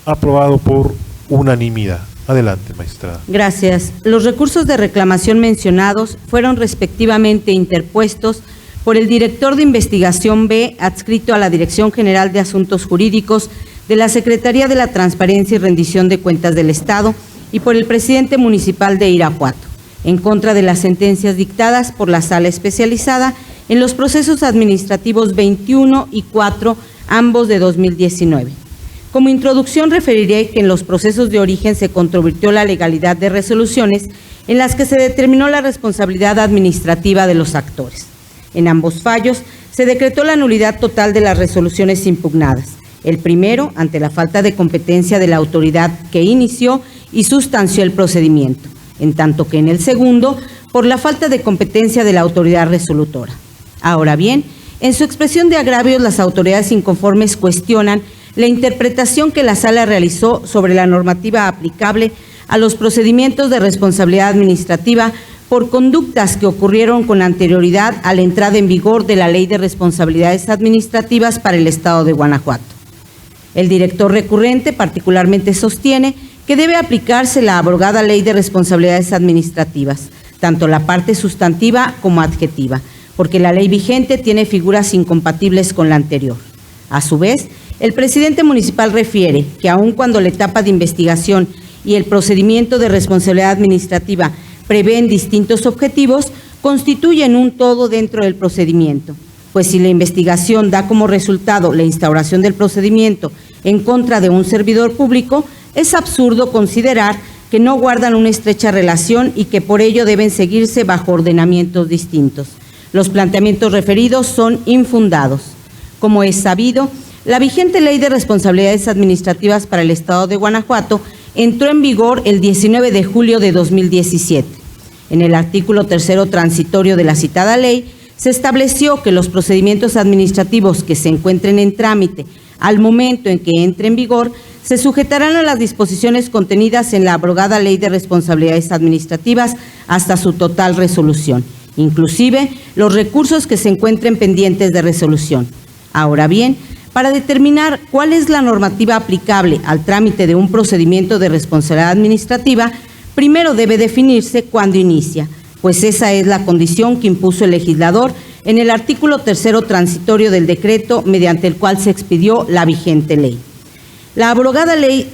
Aprobado por unanimidad. Adelante, magistrada. Gracias. Los recursos de reclamación mencionados fueron respectivamente interpuestos por el director de investigación B, adscrito a la Dirección General de Asuntos Jurídicos de la Secretaría de la Transparencia y Rendición de Cuentas del Estado, y por el presidente municipal de Irapuato, en contra de las sentencias dictadas por la Sala Especializada en los procesos administrativos 21 y 4, ambos de 2019. Como introducción referiré que en los procesos de origen se controvirtió la legalidad de resoluciones en las que se determinó la responsabilidad administrativa de los actores. En ambos fallos se decretó la nulidad total de las resoluciones impugnadas. El primero, ante la falta de competencia de la autoridad que inició y sustanció el procedimiento, en tanto que en el segundo, por la falta de competencia de la autoridad resolutora. Ahora bien, en su expresión de agravios, las autoridades inconformes cuestionan la interpretación que la Sala realizó sobre la normativa aplicable a los procedimientos de responsabilidad administrativa por conductas que ocurrieron con anterioridad a la entrada en vigor de la Ley de Responsabilidades Administrativas para el Estado de Guanajuato. El director recurrente particularmente sostiene que debe aplicarse la abrogada Ley de Responsabilidades Administrativas, tanto la parte sustantiva como adjetiva, porque la ley vigente tiene figuras incompatibles con la anterior. A su vez, el presidente municipal refiere que aun cuando la etapa de investigación y el procedimiento de responsabilidad administrativa prevén distintos objetivos, constituyen un todo dentro del procedimiento, pues si la investigación da como resultado la instauración del procedimiento en contra de un servidor público, es absurdo considerar que no guardan una estrecha relación y que por ello deben seguirse bajo ordenamientos distintos. Los planteamientos referidos son infundados. Como es sabido, la vigente Ley de Responsabilidades Administrativas para el Estado de Guanajuato entró en vigor el 19 de julio de 2017. En el artículo 3 transitorio de la citada ley, se estableció que los procedimientos administrativos que se encuentren en trámite al momento en que entre en vigor se sujetarán a las disposiciones contenidas en la abrogada Ley de Responsabilidades Administrativas hasta su total resolución, inclusive los recursos que se encuentren pendientes de resolución. Ahora bien, para determinar cuál es la normativa aplicable al trámite de un procedimiento de responsabilidad administrativa, primero debe definirse cuándo inicia, pues esa es la condición que impuso el legislador en el artículo 3 transitorio del decreto mediante el cual se expidió la vigente ley. La abrogada ley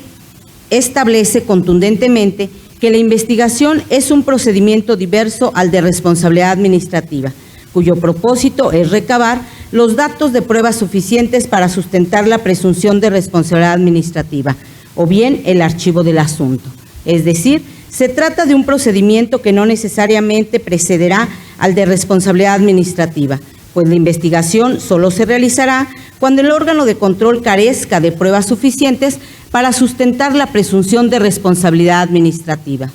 establece contundentemente que la investigación es un procedimiento diverso al de responsabilidad administrativa, cuyo propósito es recabar los datos de pruebas suficientes para sustentar la presunción de responsabilidad administrativa, o bien el archivo del asunto. Es decir, se trata de un procedimiento que no necesariamente precederá al de responsabilidad administrativa, pues la investigación solo se realizará cuando el órgano de control carezca de pruebas suficientes para sustentar la presunción de responsabilidad administrativa.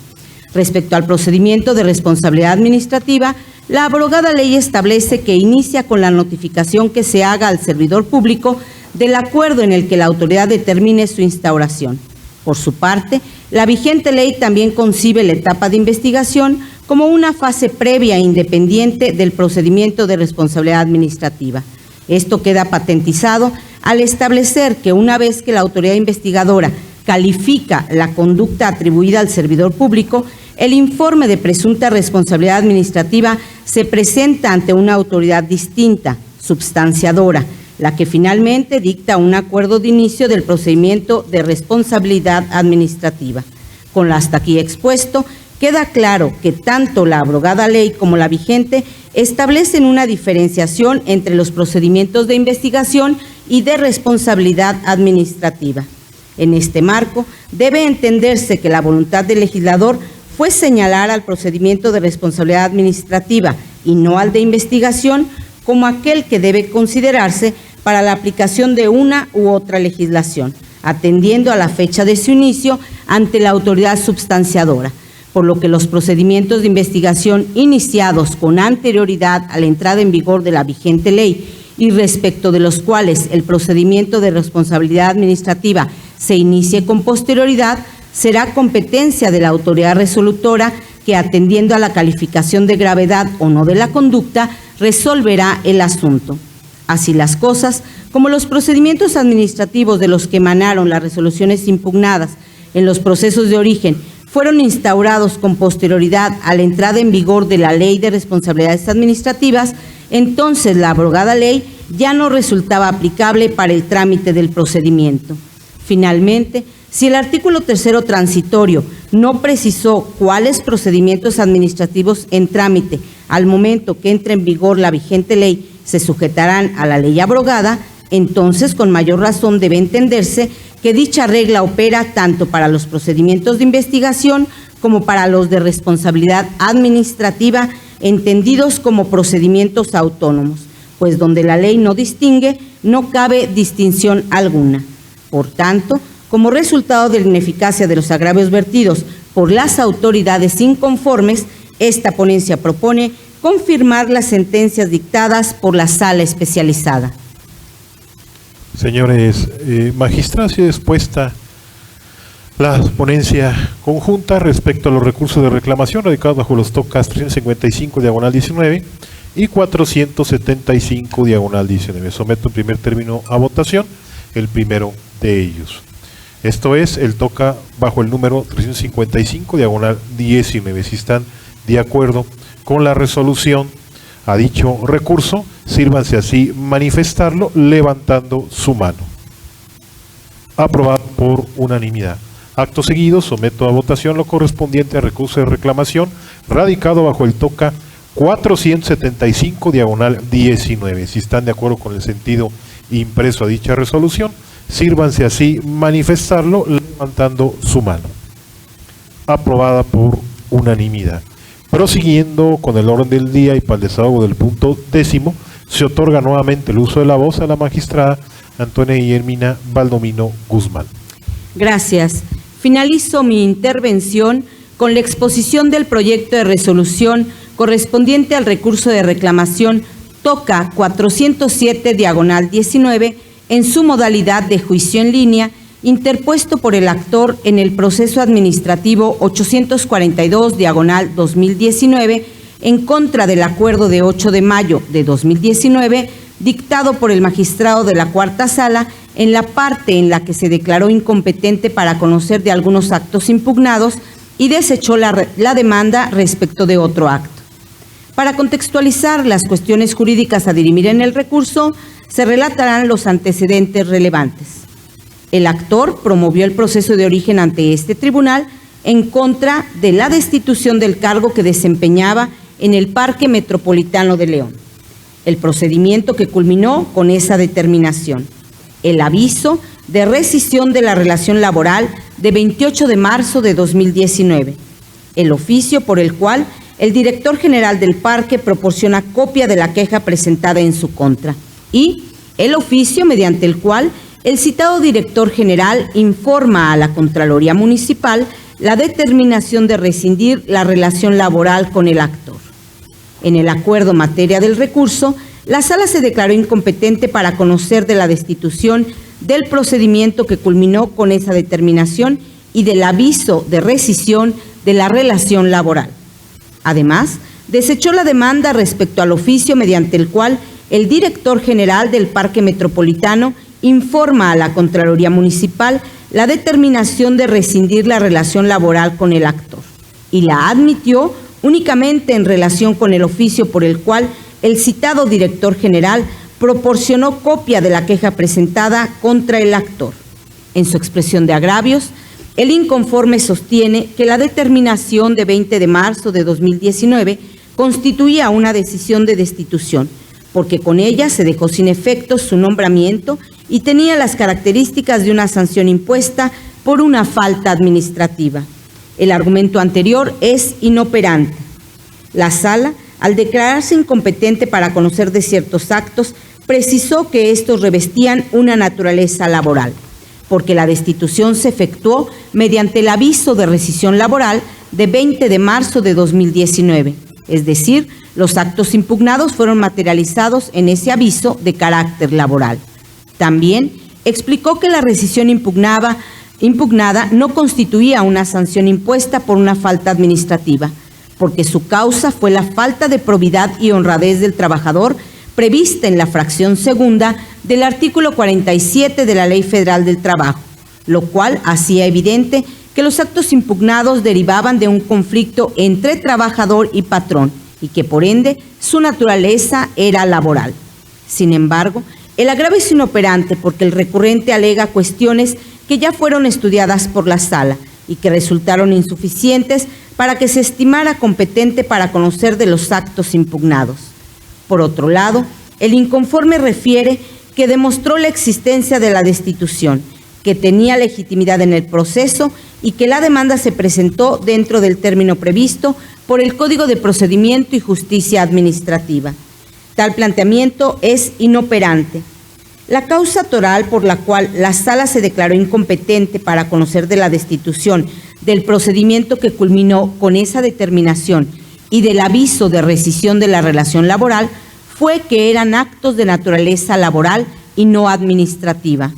Respecto al procedimiento de responsabilidad administrativa, la abrogada ley establece que inicia con la notificación que se haga al servidor público del acuerdo en el que la autoridad determine su instauración. Por su parte, la vigente ley también concibe la etapa de investigación como una fase previa e independiente del procedimiento de responsabilidad administrativa. Esto queda patentizado al establecer que una vez que la autoridad investigadora califica la conducta atribuida al servidor público, el informe de presunta responsabilidad administrativa se presenta ante una autoridad distinta, substanciadora, la que finalmente dicta un acuerdo de inicio del procedimiento de responsabilidad administrativa. Con lo hasta aquí expuesto, queda claro que tanto la abrogada ley como la vigente establecen una diferenciación entre los procedimientos de investigación y de responsabilidad administrativa. En este marco, debe entenderse que la voluntad del legislador fue señalar al procedimiento de responsabilidad administrativa y no al de investigación como aquel que debe considerarse para la aplicación de una u otra legislación, atendiendo a la fecha de su inicio ante la autoridad substanciadora, por lo que los procedimientos de investigación iniciados con anterioridad a la entrada en vigor de la vigente ley y respecto de los cuales el procedimiento de responsabilidad administrativa se inicie con posterioridad, será competencia de la autoridad resolutora que, atendiendo a la calificación de gravedad o no de la conducta, resolverá el asunto. Así las cosas, como los procedimientos administrativos de los que emanaron las resoluciones impugnadas en los procesos de origen fueron instaurados con posterioridad a la entrada en vigor de la Ley de Responsabilidades Administrativas, entonces la abrogada ley ya no resultaba aplicable para el trámite del procedimiento. Finalmente, si el artículo 3º transitorio no precisó cuáles procedimientos administrativos en trámite al momento que entre en vigor la vigente ley se sujetarán a la ley abrogada, entonces con mayor razón debe entenderse que dicha regla opera tanto para los procedimientos de investigación como para los de responsabilidad administrativa, entendidos como procedimientos autónomos, pues donde la ley no distingue, no cabe distinción alguna. Por tanto, como resultado de la ineficacia de los agravios vertidos por las autoridades inconformes, esta ponencia propone confirmar las sentencias dictadas por la Sala Especializada. Señores magistrados, y expuesta la ponencia conjunta respecto a los recursos de reclamación radicados bajo los tocas 355/19 y 475/19. Someto en primer término a votación el primero de ellos. Esto es el toca bajo el número 355/19. Si están de acuerdo con la resolución a dicho recurso, sírvanse así manifestarlo levantando su mano. Aprobado por unanimidad. Acto seguido, someto a votación lo correspondiente al recurso de reclamación radicado bajo el toca 475/19. Si están de acuerdo con el sentido impreso a dicha resolución, sírvanse así manifestarlo levantando su mano. Aprobada por unanimidad. Prosiguiendo con el orden del día y para el desahogo del punto 10º, se otorga nuevamente el uso de la voz a la magistrada Antonia Guillermina Baldomino Guzmán. Gracias. Finalizo mi intervención con la exposición del proyecto de resolución correspondiente al recurso de reclamación toca 407/19 en su modalidad de juicio en línea, interpuesto por el actor en el proceso administrativo 842/2019 en contra del acuerdo de 8 de mayo de 2019 dictado por el magistrado de la Cuarta Sala en la parte en la que se declaró incompetente para conocer de algunos actos impugnados y desechó la demanda respecto de otro acto. Para contextualizar las cuestiones jurídicas a dirimir en el recurso, se relatarán los antecedentes relevantes. El actor promovió el proceso de origen ante este tribunal en contra de la destitución del cargo que desempeñaba en el Parque Metropolitano de León. El procedimiento que culminó con esa determinación. El aviso de rescisión de la relación laboral de 28 de marzo de 2019. El oficio por el cual el director general del parque proporciona copia de la queja presentada en su contra. Y el oficio mediante el cual el citado director general informa a la Contraloría Municipal la determinación de rescindir la relación laboral con el actor. En el acuerdo materia del recurso, la Sala se declaró incompetente para conocer de la destitución, del procedimiento que culminó con esa determinación y del aviso de rescisión de la relación laboral. Además, desechó la demanda respecto al oficio mediante el cual el director general del Parque Metropolitano informa a la Contraloría Municipal la determinación de rescindir la relación laboral con el actor y la admitió únicamente en relación con el oficio por el cual el citado director general proporcionó copia de la queja presentada contra el actor. En su expresión de agravios, el inconforme sostiene que la determinación de 20 de marzo de 2019 constituía una decisión de destitución, porque con ella se dejó sin efecto su nombramiento y tenía las características de una sanción impuesta por una falta administrativa. El argumento anterior es inoperante. La Sala, al declararse incompetente para conocer de ciertos actos, precisó que estos revestían una naturaleza laboral, porque la destitución se efectuó mediante el aviso de rescisión laboral de 20 de marzo de 2019, es decir, los actos impugnados fueron materializados en ese aviso de carácter laboral. También explicó que la rescisión impugnada no constituía una sanción impuesta por una falta administrativa, porque su causa fue la falta de probidad y honradez del trabajador prevista en la fracción segunda del artículo 47 de la Ley Federal del Trabajo, lo cual hacía evidente que los actos impugnados derivaban de un conflicto entre trabajador y patrón y que por ende su naturaleza era laboral. Sin embargo, el agravio es inoperante porque el recurrente alega cuestiones que ya fueron estudiadas por la Sala y que resultaron insuficientes para que se estimara competente para conocer de los actos impugnados. Por otro lado, el inconforme refiere que demostró la existencia de la destitución, que tenía legitimidad en el proceso y que la demanda se presentó dentro del término previsto por el Código de Procedimiento y Justicia Administrativa. Tal planteamiento es inoperante. La causa toral por la cual la Sala se declaró incompetente para conocer de la destitución, del procedimiento que culminó con esa determinación y del aviso de rescisión de la relación laboral fue que eran actos de naturaleza laboral y no administrativa.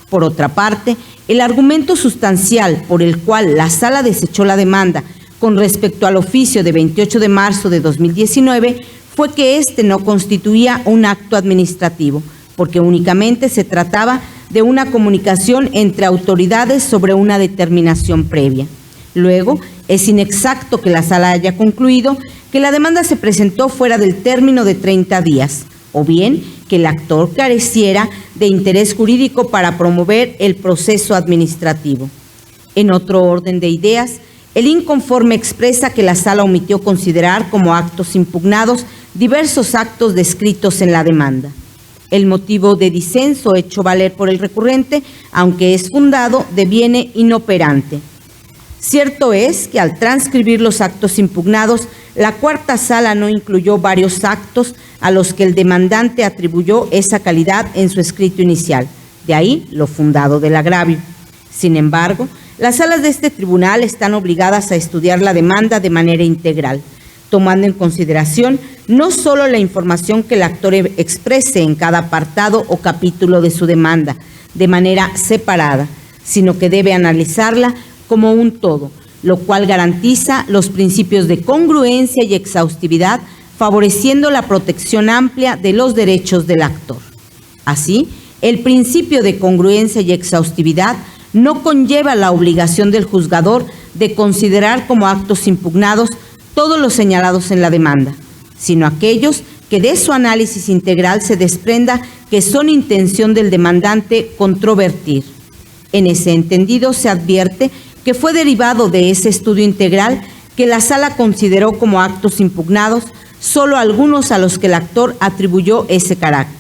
Por otra parte, el argumento sustancial por el cual la Sala desechó la demanda con respecto al oficio de 28 de marzo de 2019 fue que éste no constituía un acto administrativo, porque únicamente se trataba de una comunicación entre autoridades sobre una determinación previa. Luego, es inexacto que la Sala haya concluido que la demanda se presentó fuera del término de 30 días, o bien que el actor careciera de interés jurídico para promover el proceso administrativo. En otro orden de ideas, el inconforme expresa que la Sala omitió considerar como actos impugnados diversos actos descritos en la demanda. El motivo de disenso hecho valer por el recurrente, aunque es fundado, deviene inoperante. Cierto es que al transcribir los actos impugnados, la Cuarta Sala no incluyó varios actos a los que el demandante atribuyó esa calidad en su escrito inicial, de ahí lo fundado del agravio. Sin embargo, las salas de este tribunal están obligadas a estudiar la demanda de manera integral, tomando en consideración no solo la información que el actor exprese en cada apartado o capítulo de su demanda de manera separada, sino que debe analizarla como un todo, lo cual garantiza los principios de congruencia y exhaustividad, favoreciendo la protección amplia de los derechos del actor. Así, el principio de congruencia y exhaustividad no conlleva la obligación del juzgador de considerar como actos impugnados todos los señalados en la demanda, sino aquellos que de su análisis integral se desprenda que son intención del demandante controvertir. En ese entendido se advierte que fue derivado de ese estudio integral que la Sala consideró como actos impugnados solo algunos a los que el actor atribuyó ese carácter.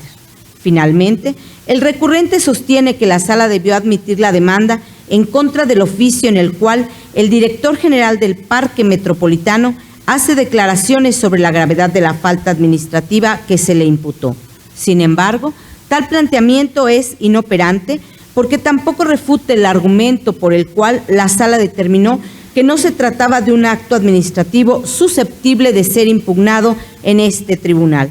Finalmente, el recurrente sostiene que la Sala debió admitir la demanda en contra del oficio en el cual el director general del Parque Metropolitano hace declaraciones sobre la gravedad de la falta administrativa que se le imputó. Sin embargo, tal planteamiento es inoperante porque tampoco refuta el argumento por el cual la Sala determinó que no se trataba de un acto administrativo susceptible de ser impugnado en este tribunal.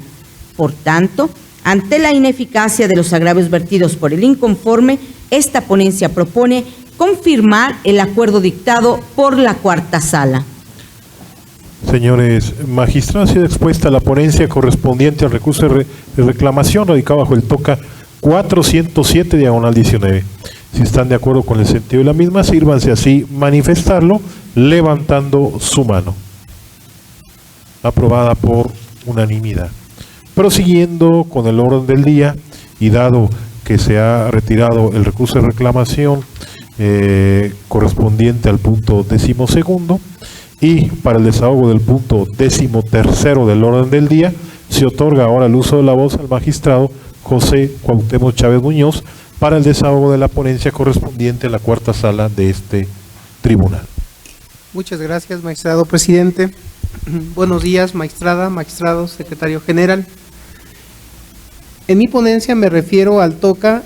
Por tanto, ante la ineficacia de los agravios vertidos por el inconforme, esta ponencia propone confirmar el acuerdo dictado por la cuarta sala. Señores magistrados, ha sido expuesta la ponencia correspondiente al recurso de reclamación radicado bajo el TOCA 407/19. Si están de acuerdo con el sentido de la misma, sírvanse así manifestarlo levantando su mano. Aprobada por unanimidad. Prosiguiendo con el orden del día, y dado que se ha retirado el recurso de reclamación correspondiente al punto 12º, y para el desahogo del punto 13º del orden del día, se otorga ahora el uso de la voz al magistrado José Cuauhtémoc Chávez Muñoz para el desahogo de la ponencia correspondiente a la cuarta sala de este tribunal. Muchas gracias, magistrado presidente. Buenos días, magistrada, magistrado, secretario general. En mi ponencia me refiero al TOCA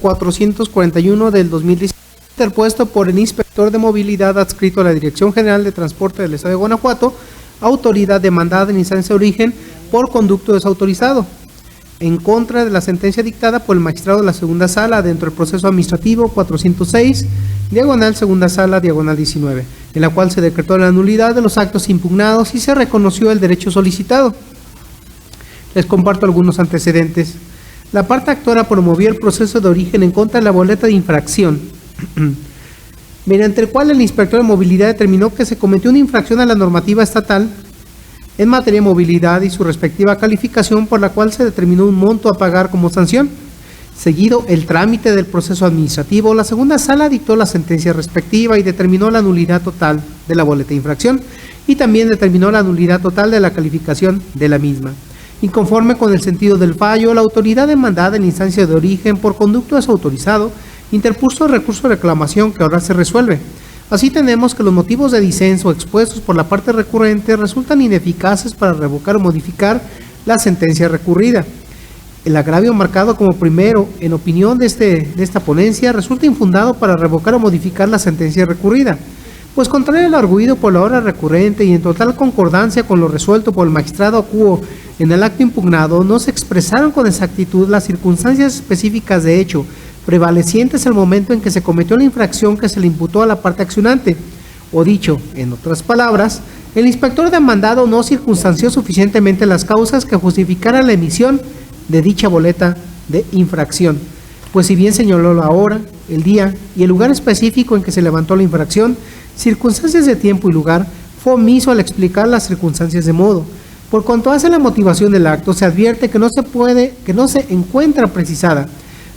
441 del 2017, interpuesto por el inspector de movilidad adscrito a la Dirección General de Transporte del Estado de Guanajuato, autoridad demandada en instancia de origen por conducto desautorizado, en contra de la sentencia dictada por el magistrado de la segunda sala dentro del proceso administrativo 406, diagonal segunda sala, diagonal 19, en la cual se decretó la nulidad de los actos impugnados y se reconoció el derecho solicitado. Les comparto algunos antecedentes. La parte actora promovió el proceso de origen en contra de la boleta de infracción, mediante el cual el inspector de movilidad determinó que se cometió una infracción a la normativa estatal en materia de movilidad y su respectiva calificación, por la cual se determinó un monto a pagar como sanción. Seguido el trámite del proceso administrativo, la segunda sala dictó la sentencia respectiva y determinó la nulidad total de la boleta de infracción y también determinó la nulidad total de la calificación de la misma. Inconforme con el sentido del fallo, la autoridad demandada en instancia de origen por conducto desautorizado interpuso el recurso de reclamación que ahora se resuelve. Así tenemos que los motivos de disenso expuestos por la parte recurrente resultan ineficaces para revocar o modificar la sentencia recurrida. El agravio marcado como primero, en opinión de esta ponencia, resulta infundado para revocar o modificar la sentencia recurrida, pues contrario al arguido por la hora recurrente y en total concordancia con lo resuelto por el magistrado acuo en el acto impugnado, no se expresaron con exactitud las circunstancias específicas de hecho prevalecientes al momento en que se cometió la infracción que se le imputó a la parte accionante, o dicho, en otras palabras, el inspector demandado no circunstanció suficientemente las causas que justificaran la emisión de dicha boleta de infracción, pues si bien señaló la hora, el día y el lugar específico en que se levantó la infracción, circunstancias de tiempo y lugar, fue omiso al explicar las circunstancias de modo. Por cuanto hace la motivación del acto, se advierte que no se encuentra precisada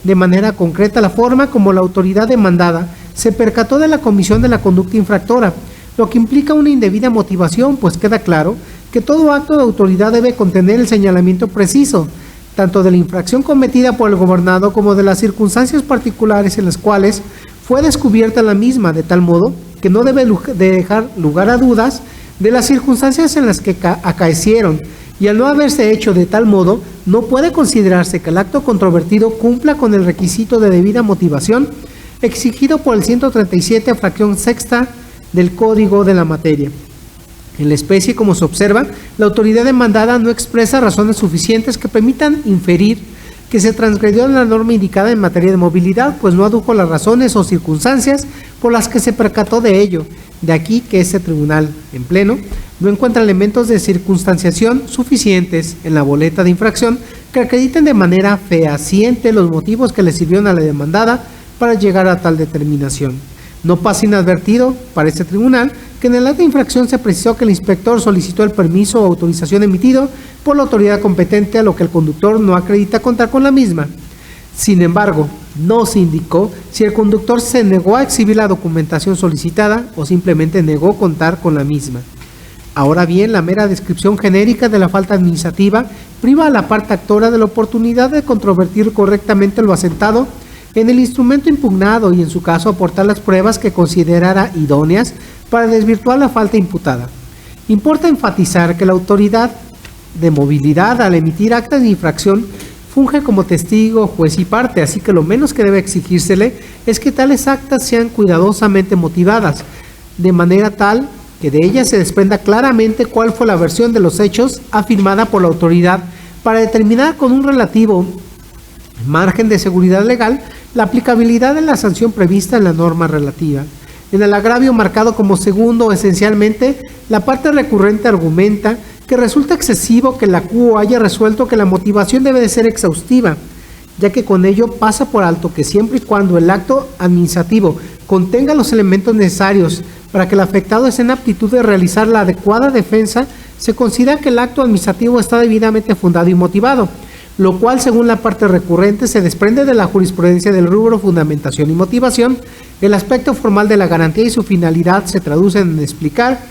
de manera concreta la forma como la autoridad demandada se percató de la comisión de la conducta infractora, lo que implica una indebida motivación, pues queda claro que todo acto de autoridad debe contener el señalamiento preciso, tanto de la infracción cometida por el gobernado como de las circunstancias particulares en las cuales fue descubierta la misma, de tal modo que no debe dejar lugar a dudas de las circunstancias en las que acaecieron, y al no haberse hecho de tal modo, no puede considerarse que el acto controvertido cumpla con el requisito de debida motivación exigido por el 137, fracción sexta del Código de la materia. En la especie, como se observa, la autoridad demandada no expresa razones suficientes que permitan inferir que se transgredió la norma indicada en materia de movilidad, pues no adujo las razones o circunstancias por las que se percató de ello. De aquí que este tribunal, en pleno, no encuentra elementos de circunstanciación suficientes en la boleta de infracción que acrediten de manera fehaciente los motivos que le sirvieron a la demandada para llegar a tal determinación. No pasa inadvertido para este tribunal que en el acta de infracción se precisó que el inspector solicitó el permiso o autorización emitido por la autoridad competente, a lo que el conductor no acredita contar con la misma. Sin embargo, no se indicó si el conductor se negó a exhibir la documentación solicitada o simplemente negó contar con la misma. Ahora bien, la mera descripción genérica de la falta administrativa priva a la parte actora de la oportunidad de controvertir correctamente lo asentado en el instrumento impugnado y en su caso aportar las pruebas que considerara idóneas para desvirtuar la falta imputada. Importa enfatizar que la autoridad de movilidad al emitir actas de infracción funge como testigo, juez y parte, así que lo menos que debe exigírsele es que tales actas sean cuidadosamente motivadas, de manera tal que de ella se desprenda claramente cuál fue la versión de los hechos afirmada por la autoridad para determinar con un relativo margen de seguridad legal la aplicabilidad de la sanción prevista en la norma relativa. En el agravio marcado como segundo, esencialmente, la parte recurrente argumenta que resulta excesivo que la CUO haya resuelto que la motivación debe de ser exhaustiva, ya que con ello pasa por alto que siempre y cuando el acto administrativo contenga los elementos necesarios para que el afectado esté en aptitud de realizar la adecuada defensa, se considera que el acto administrativo está debidamente fundado y motivado, lo cual, según la parte recurrente, se desprende de la jurisprudencia del rubro fundamentación y motivación. El aspecto formal de la garantía y su finalidad se traducen en explicar,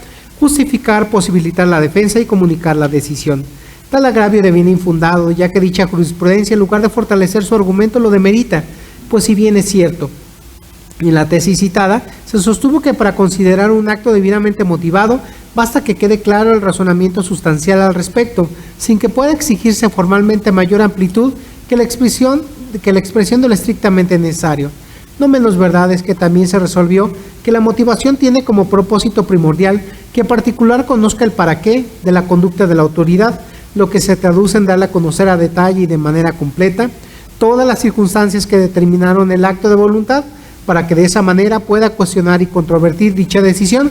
justificar, posibilitar la defensa y comunicar la decisión. Tal agravio deviene infundado, ya que dicha jurisprudencia, en lugar de fortalecer su argumento, lo demerita, pues si bien es cierto, en la tesis citada, se sostuvo que para considerar un acto debidamente motivado, basta que quede claro el razonamiento sustancial al respecto, sin que pueda exigirse formalmente mayor amplitud que la expresión de lo estrictamente necesario. No menos verdad es que también se resolvió que la motivación tiene como propósito primordial que en particular conozca el para qué de la conducta de la autoridad, lo que se traduce en darle a conocer a detalle y de manera completa todas las circunstancias que determinaron el acto de voluntad, para que de esa manera pueda cuestionar y controvertir dicha decisión,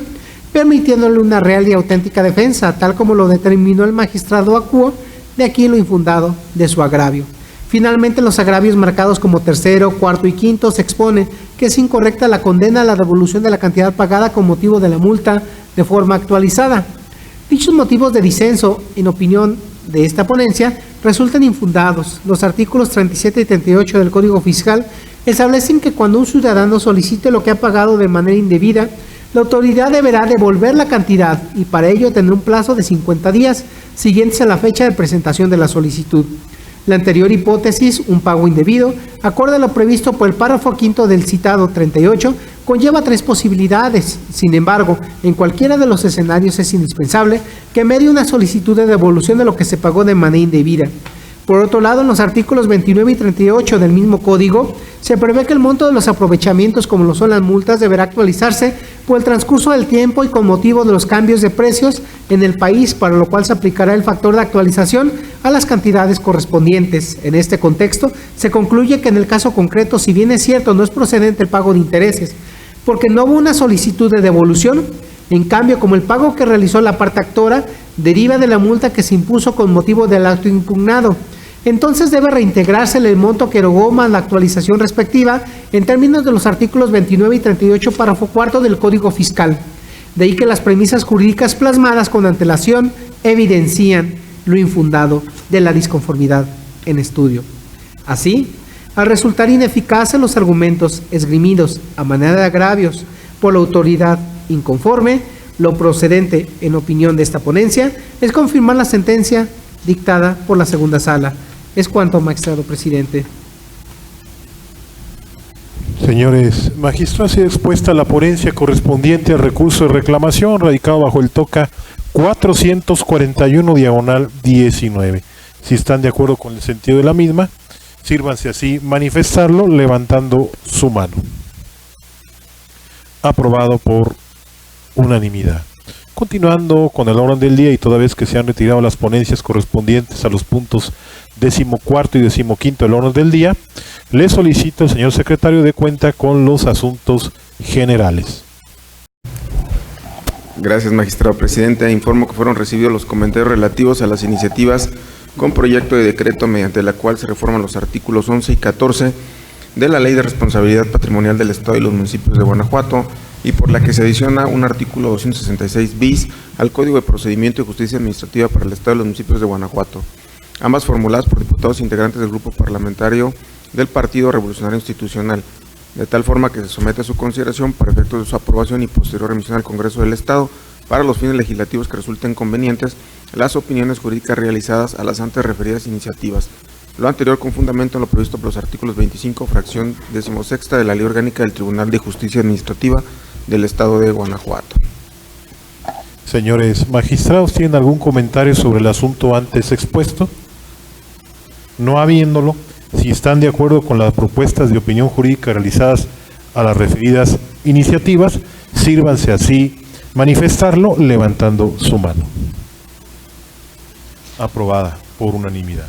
permitiéndole una real y auténtica defensa, tal como lo determinó el magistrado acuo, de aquí lo infundado de su agravio. Finalmente, los agravios marcados como tercero, cuarto y quinto se expone que es incorrecta la condena a la devolución de la cantidad pagada con motivo de la multa de forma actualizada. Dichos motivos de disenso, en opinión de esta ponencia, resultan infundados. Los artículos 37 y 38 del Código Fiscal establecen que cuando un ciudadano solicite lo que ha pagado de manera indebida, la autoridad deberá devolver la cantidad y para ello tendrá un plazo de 50 días siguientes a la fecha de presentación de la solicitud. La anterior hipótesis, un pago indebido, acorde a lo previsto por el párrafo quinto del citado 38, conlleva tres posibilidades. Sin embargo, en cualquiera de los escenarios es indispensable que medie una solicitud de devolución de lo que se pagó de manera indebida. Por otro lado, en los artículos 29 y 38 del mismo código, se prevé que el monto de los aprovechamientos, como lo son las multas, deberá actualizarse por el transcurso del tiempo y con motivo de los cambios de precios en el país, para lo cual se aplicará el factor de actualización a las cantidades correspondientes. En este contexto, se concluye que en el caso concreto, si bien es cierto, no es procedente el pago de intereses, porque no hubo una solicitud de devolución. En cambio, como el pago que realizó la parte actora deriva de la multa que se impuso con motivo del acto impugnado, entonces debe reintegrarse el monto que erogó más la actualización respectiva en términos de los artículos 29 y 38, párrafo cuarto del Código Fiscal. De ahí que las premisas jurídicas plasmadas con antelación evidencian lo infundado de la disconformidad en estudio. Así, al resultar ineficaces los argumentos esgrimidos a manera de agravios por la autoridad inconforme, lo procedente, en opinión de esta ponencia, es confirmar la sentencia dictada por la segunda sala. Es cuanto, magistrado presidente. Señores magistrados, ha sido expuesta la ponencia correspondiente al recurso de reclamación radicado bajo el TOCA 441/19. Si están de acuerdo con el sentido de la misma, sírvanse así manifestarlo levantando su mano. Aprobado por unanimidad. Continuando con el orden del día y toda vez que se han retirado las ponencias correspondientes a los puntos 14º y 15º del orden del día, le solicito al señor secretario de cuenta con los asuntos generales. Gracias, magistrado presidente. Informo que fueron recibidos los comentarios relativos a las iniciativas con proyecto de decreto mediante la cual se reforman los artículos 11 y 14 de la Ley de Responsabilidad Patrimonial del Estado y los municipios de Guanajuato, y por la que se adiciona un artículo 266 bis al Código de Procedimiento y Justicia Administrativa para el Estado y los municipios de Guanajuato, ambas formuladas por diputados integrantes del grupo parlamentario del Partido Revolucionario Institucional, de tal forma que se somete a su consideración para efectos de su aprobación y posterior remisión al Congreso del Estado para los fines legislativos que resulten convenientes las opiniones jurídicas realizadas a las antes referidas iniciativas. Lo anterior con fundamento en lo previsto por los artículos 25, fracción 16ª de la Ley Orgánica del Tribunal de Justicia Administrativa del Estado de Guanajuato. Señores magistrados, ¿tienen algún comentario sobre el asunto antes expuesto? No habiéndolo, si están de acuerdo con las propuestas de opinión jurídica realizadas a las referidas iniciativas, sírvanse así manifestarlo levantando su mano. Aprobada por unanimidad.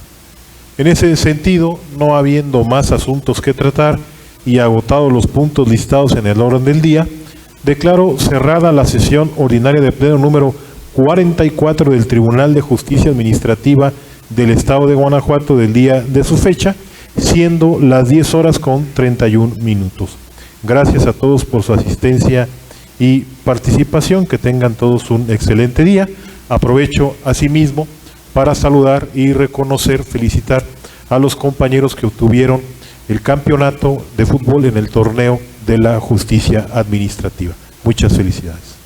En ese sentido, no habiendo más asuntos que tratar y agotados los puntos listados en el orden del día, declaro cerrada la sesión ordinaria de pleno número 44 del Tribunal de Justicia Administrativa del Estado de Guanajuato del día de su fecha, siendo las 10 horas con 31 minutos. Gracias a todos por su asistencia y participación. Que tengan todos un excelente día. Aprovecho asimismo para saludar y reconocer, felicitar a los compañeros que obtuvieron el campeonato de fútbol en el torneo de la justicia administrativa. Muchas felicidades.